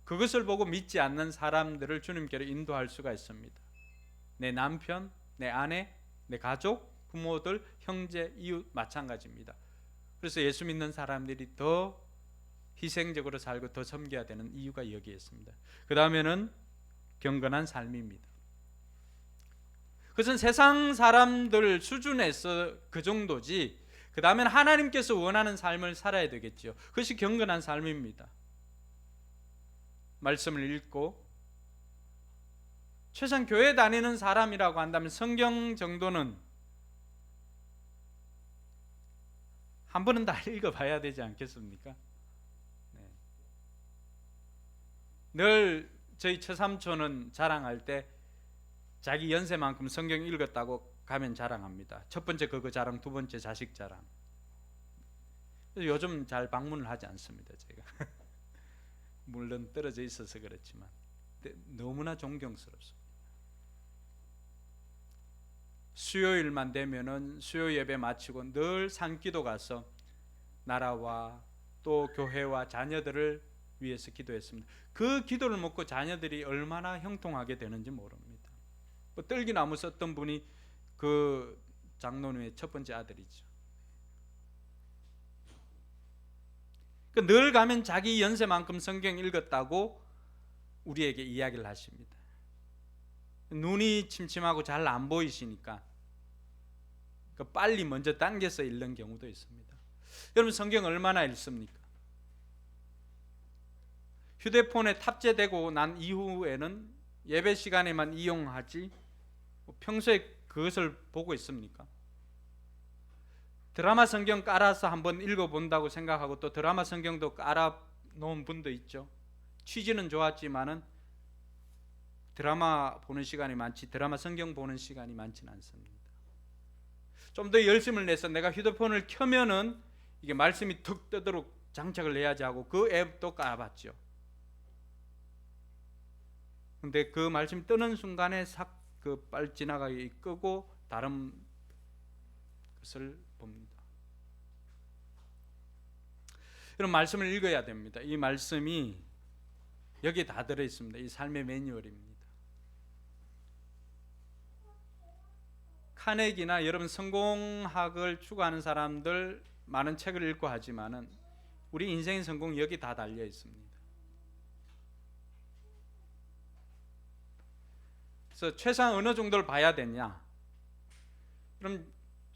그것을 보고 믿지 않는 사람들을 주님께로 인도할 수가 있습니다. 내 남편, 내 아내, 내 가족, 부모들, 형제, 이웃 마찬가지입니다. 그래서 예수 믿는 사람들이 더 희생적으로 살고 더 섬겨야 되는 이유가 여기에 있습니다. 그 다음에는 경건한 삶입니다. 그것은 세상 사람들 수준에서 그 정도지, 그 다음에는 하나님께서 원하는 삶을 살아야 되겠죠. 그것이 경건한 삶입니다. 말씀을 읽고 최소한 교회 다니는 사람이라고 한다면 성경 정도는 한 번은 다 읽어봐야 되지 않겠습니까? 네. 늘 저희 처삼촌은 자랑할 때 자기 연세만큼 성경 읽었다고 가면 자랑합니다. 첫 번째 그거 자랑, 두 번째 자식 자랑. 요즘 잘 방문을 하지 않습니다. 제가 물론 떨어져 있어서 그렇지만 너무나 존경스럽습니다. 수요일만 되면은 수요 예배 마치고 늘 산기도 가서 나라와 또 교회와 자녀들을 위해서 기도했습니다. 그 기도를 먹고 자녀들이 얼마나 형통하게 되는지 모릅니다. 떨기나무 썼던 분이 그 장로님의 첫 번째 아들이죠. 늘 가면 자기 연세만큼 성경 읽었다고 우리에게 이야기를 하십니다. 눈이 침침하고 잘 안 보이시니까 빨리 먼저 당겨서 읽는 경우도 있습니다. 여러분 성경 얼마나 읽습니까? 휴대폰에 탑재되고 난 이후에는 예배 시간에만 이용하지 평소에 그것을 보고 있습니까? 드라마 성경 깔아서 한번 읽어본다고 생각하고 또 드라마 성경도 깔아 놓은 분도 있죠. 취지는 좋았지만은 드라마 보는 시간이 많지 드라마 성경 보는 시간이 많지는 않습니다. 좀 더 열심을 내서 내가 휴대폰을 켜면은 이게 말씀이 툭 뜨도록 장착을 해야지 하고 그 앱도 깔아봤죠. 근데 그 말씀 뜨는 순간에 싹 그 빨리 지나가게 끄고 다른 것을 봅니다. 이런 말씀을 읽어야 됩니다. 이 말씀이 여기에 다 들어 있습니다. 이 삶의 매뉴얼입니다. 카네기나 여러분 성공학을 추구하는 사람들 많은 책을 읽고 하지만은 우리 인생의 성공 여기 다 달려 있습니다. 그래서 최소한 어느 정도를 봐야 되냐? 그럼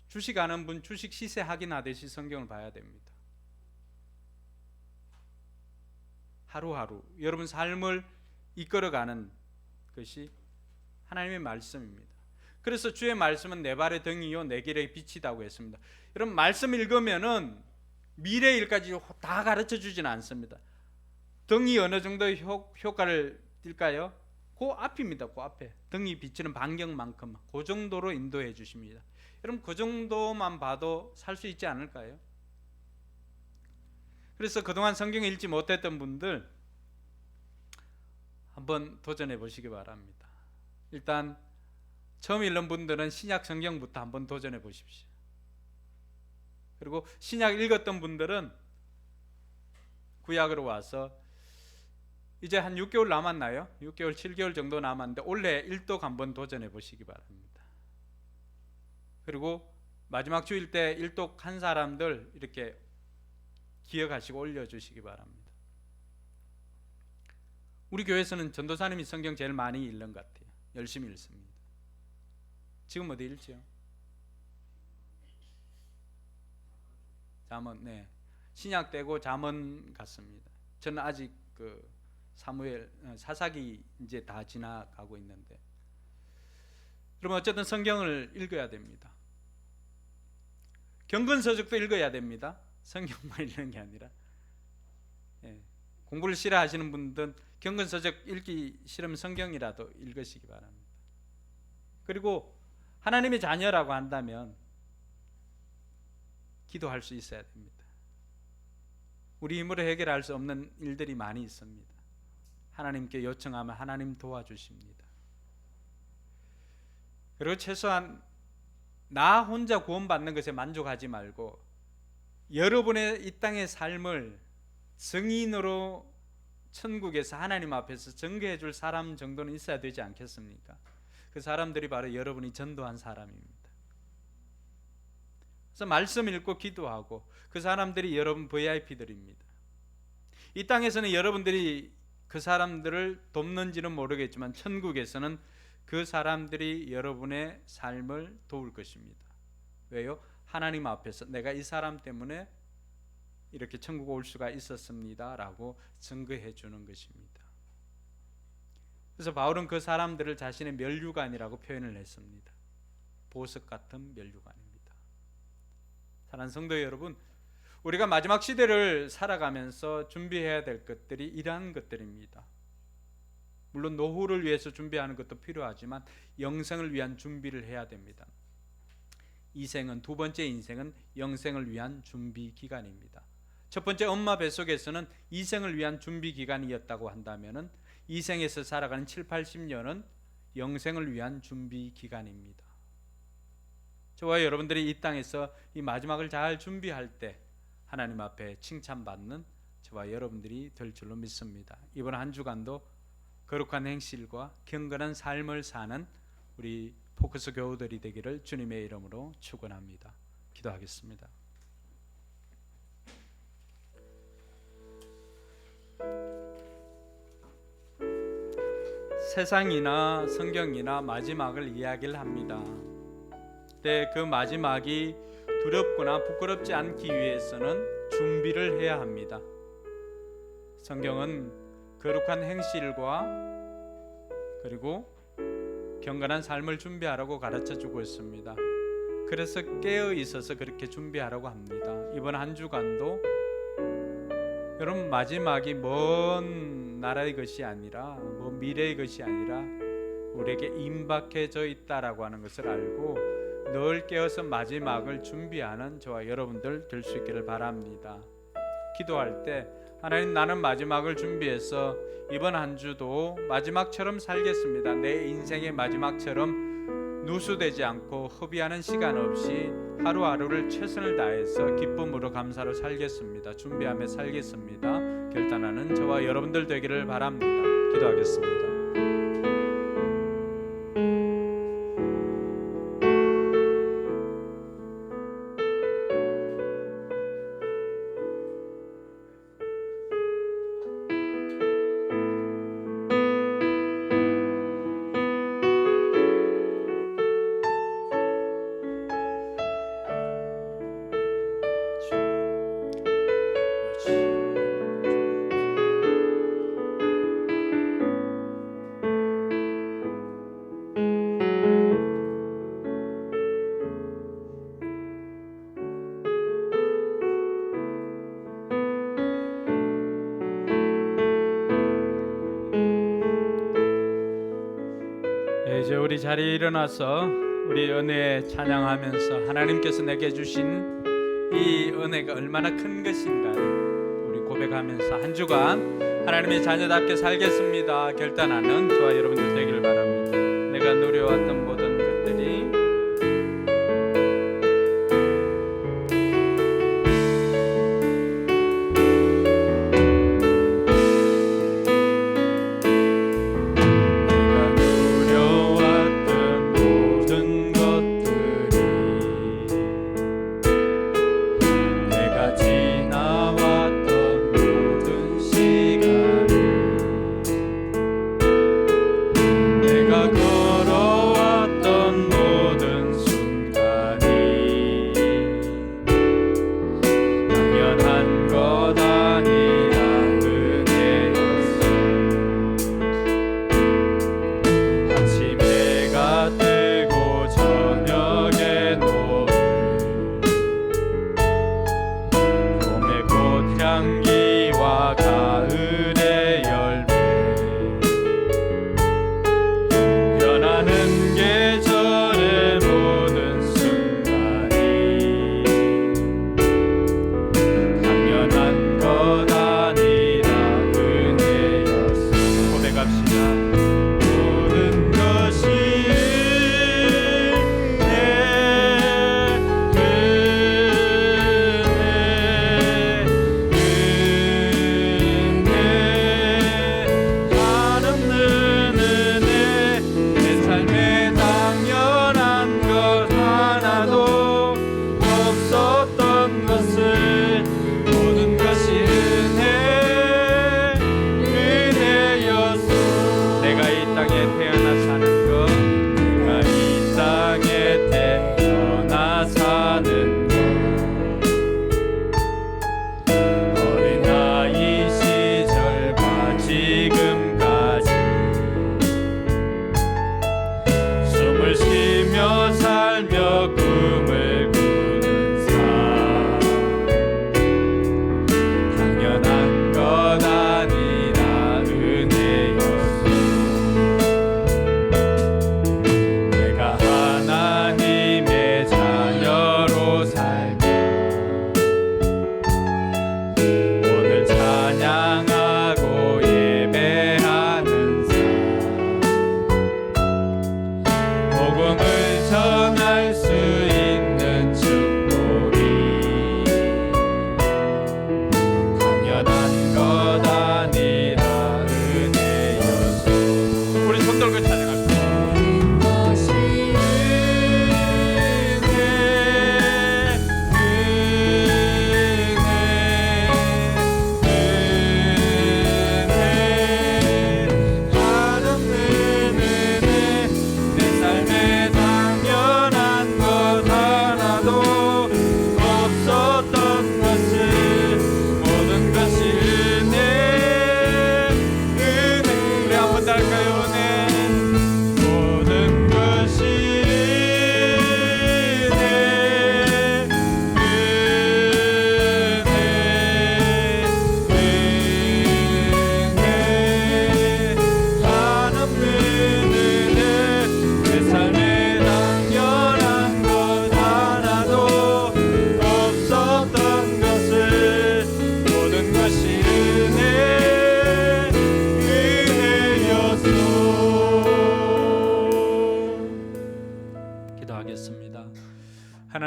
주식 아는 분 주식 시세 확인하듯이 성경을 봐야 됩니다. 하루하루 여러분 삶을 이끌어가는 것이 하나님의 말씀입니다. 그래서 주의 말씀은 내 발의 등이요 내 길의 빛이다고 했습니다. 여러분 말씀 읽으면은 미래 일까지 다 가르쳐 주지는 않습니다. 등이 어느 정도 효과를 띌까요? 그 앞입니다. 그 앞에 등이 비치는 반경만큼 그 정도로 인도해 주십니다. 여러분 그 정도만 봐도 살 수 있지 않을까요? 그래서 그동안 성경 읽지 못했던 분들 한번 도전해 보시기 바랍니다. 일단 처음 읽는 분들은 신약 성경부터 한번 도전해 보십시오. 그리고 신약 읽었던 분들은 구약으로 와서 이제 한 6개월 남았나요? 6개월, 7개월 정도 남았는데 올해 일독 한번 도전해 보시기 바랍니다. 그리고 마지막 주일 때 일독한 사람들 이렇게 기억하시고 올려주시기 바랍니다. 우리 교회에서는 전도사님이 성경 제일 많이 읽는 것 같아요. 열심히 읽습니다. 지금 어디 읽죠? 잠언, 네, 신약 떼고 잠언 같습니다. 저는 아직 그 사무엘, 사사기 이제 다 지나가고 있는데, 그러면 어쨌든 성경을 읽어야 됩니다. 경건서적도 읽어야 됩니다. 성경만 읽는 게 아니라. 공부를 싫어하시는 분들은 경건서적 읽기 싫으면 성경이라도 읽으시기 바랍니다. 그리고 하나님의 자녀라고 한다면 기도할 수 있어야 됩니다. 우리 힘으로 해결할 수 없는 일들이 많이 있습니다. 하나님께 요청하면 하나님 도와주십니다. 그리고 최소한 나 혼자 구원받는 것에 만족하지 말고 여러분의 이 땅의 삶을 증인으로 천국에서 하나님 앞에서 증거해 줄 사람 정도는 있어야 되지 않겠습니까? 그 사람들이 바로 여러분이 전도한 사람입니다. 그래서 말씀 읽고 기도하고 그 사람들이 여러분 VIP들입니다. 이 땅에서는 여러분들이 그 사람들을 돕는지는 모르겠지만 천국에서는 그 사람들이 여러분의 삶을 도울 것입니다. 왜요? 하나님 앞에서 내가 이 사람 때문에 이렇게 천국 올 수가 있었습니다 라고 증거해 주는 것입니다. 그래서 바울은 그 사람들을 자신의 면류관이라고 표현을 했습니다. 보석 같은 면류관입니다. 사랑하는 성도 여러분, 우리가 마지막 시대를 살아가면서 준비해야 될 것들이 이러한 것들입니다. 물론 노후를 위해서 준비하는 것도 필요하지만 영생을 위한 준비를 해야 됩니다. 이 생은, 두 번째 인생은 영생을 위한 준비 기간입니다. 첫 번째 엄마 뱃속에서는 이생을 위한 준비 기간이었다고 한다면 이 생에서 살아가는 7, 80년은 영생을 위한 준비 기간입니다. 저와 여러분들이 이 땅에서 이 마지막을 잘 준비할 때 하나님 앞에 칭찬받는 저와 여러분들이 될 줄로 믿습니다. 이번 한 주간도 거룩한 행실과 경건한 삶을 사는 우리 포커스 교우들이 되기를 주님의 이름으로 축원합니다. 기도하겠습니다. 세상이나 성경이나 마지막을 이야기를 합니다. 그때 그 마지막이 두렵거나 부끄럽지 않기 위해서는 준비를 해야 합니다. 성경은 거룩한 행실과 그리고 경건한 삶을 준비하라고 가르쳐주고 있습니다. 그래서 깨어 있어서 그렇게 준비하라고 합니다. 이번 한 주간도 여러분 마지막이 먼 나라의 것이 아니라 먼 미래의 것이 아니라 우리에게 임박해져 있다라고 하는 것을 알고 늘 깨어서 마지막을 준비하는 저와 여러분들 될 수 있기를 바랍니다. 기도할 때 하나님, 나는 마지막을 준비해서 이번 한 주도 마지막처럼 살겠습니다. 내 인생의 마지막처럼 누수되지 않고 허비하는 시간 없이 하루하루를 최선을 다해서 기쁨으로 감사로 살겠습니다. 준비하며 살겠습니다. 결단하는 저와 여러분들 되기를 바랍니다. 기도하겠습니다. 이제 우리 자리에 일어나서 우리 은혜 찬양하면서 하나님께서 내게 주신 이 은혜가 얼마나 큰 것인가를 우리 고백하면서 한 주간 하나님의 자녀답게 살겠습니다 결단하는 저와 여러분들 되기를 바랍니다. 내가 누려왔던 모든 것들이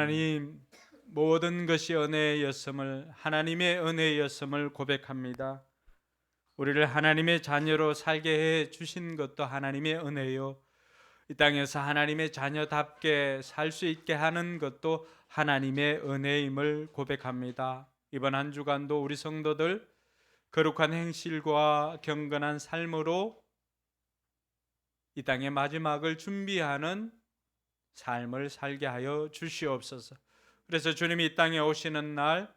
하나님, 모든 것이 은혜였음을, 하나님의 은혜였음을 고백합니다. 우리를 하나님의 자녀로 살게 해 주신 것도 하나님의 은혜요, 이 땅에서 하나님의 자녀답게 살 수 있게 하는 것도 하나님의 은혜임을 고백합니다. 이번 한 주간도 우리 성도들 거룩한 행실과 경건한 삶으로 이 땅의 마지막을 준비하는 삶을 살게 하여 주시옵소서. 그래서 주님이 이 땅에 오시는 날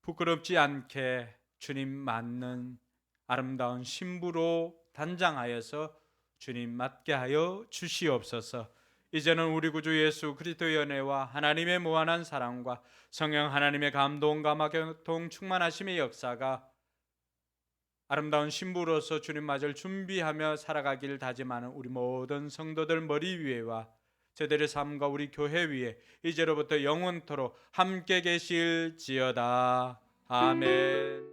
부끄럽지 않게 주님 맞는 아름다운 신부로 단장하여서 주님 맞게 하여 주시옵소서. 이제는 우리 구주 예수 그리스도의 은혜와 하나님의 무한한 사랑과 성령 하나님의 감동 감화 교통 충만하심의 역사가 아름다운 신부로서 주님 맞을 준비하며 살아가길 다짐하는 우리 모든 성도들 머리 위에와 저들의 삶과 우리 교회 위에 이제로부터 영원토록 함께 계실지어다. 아멘.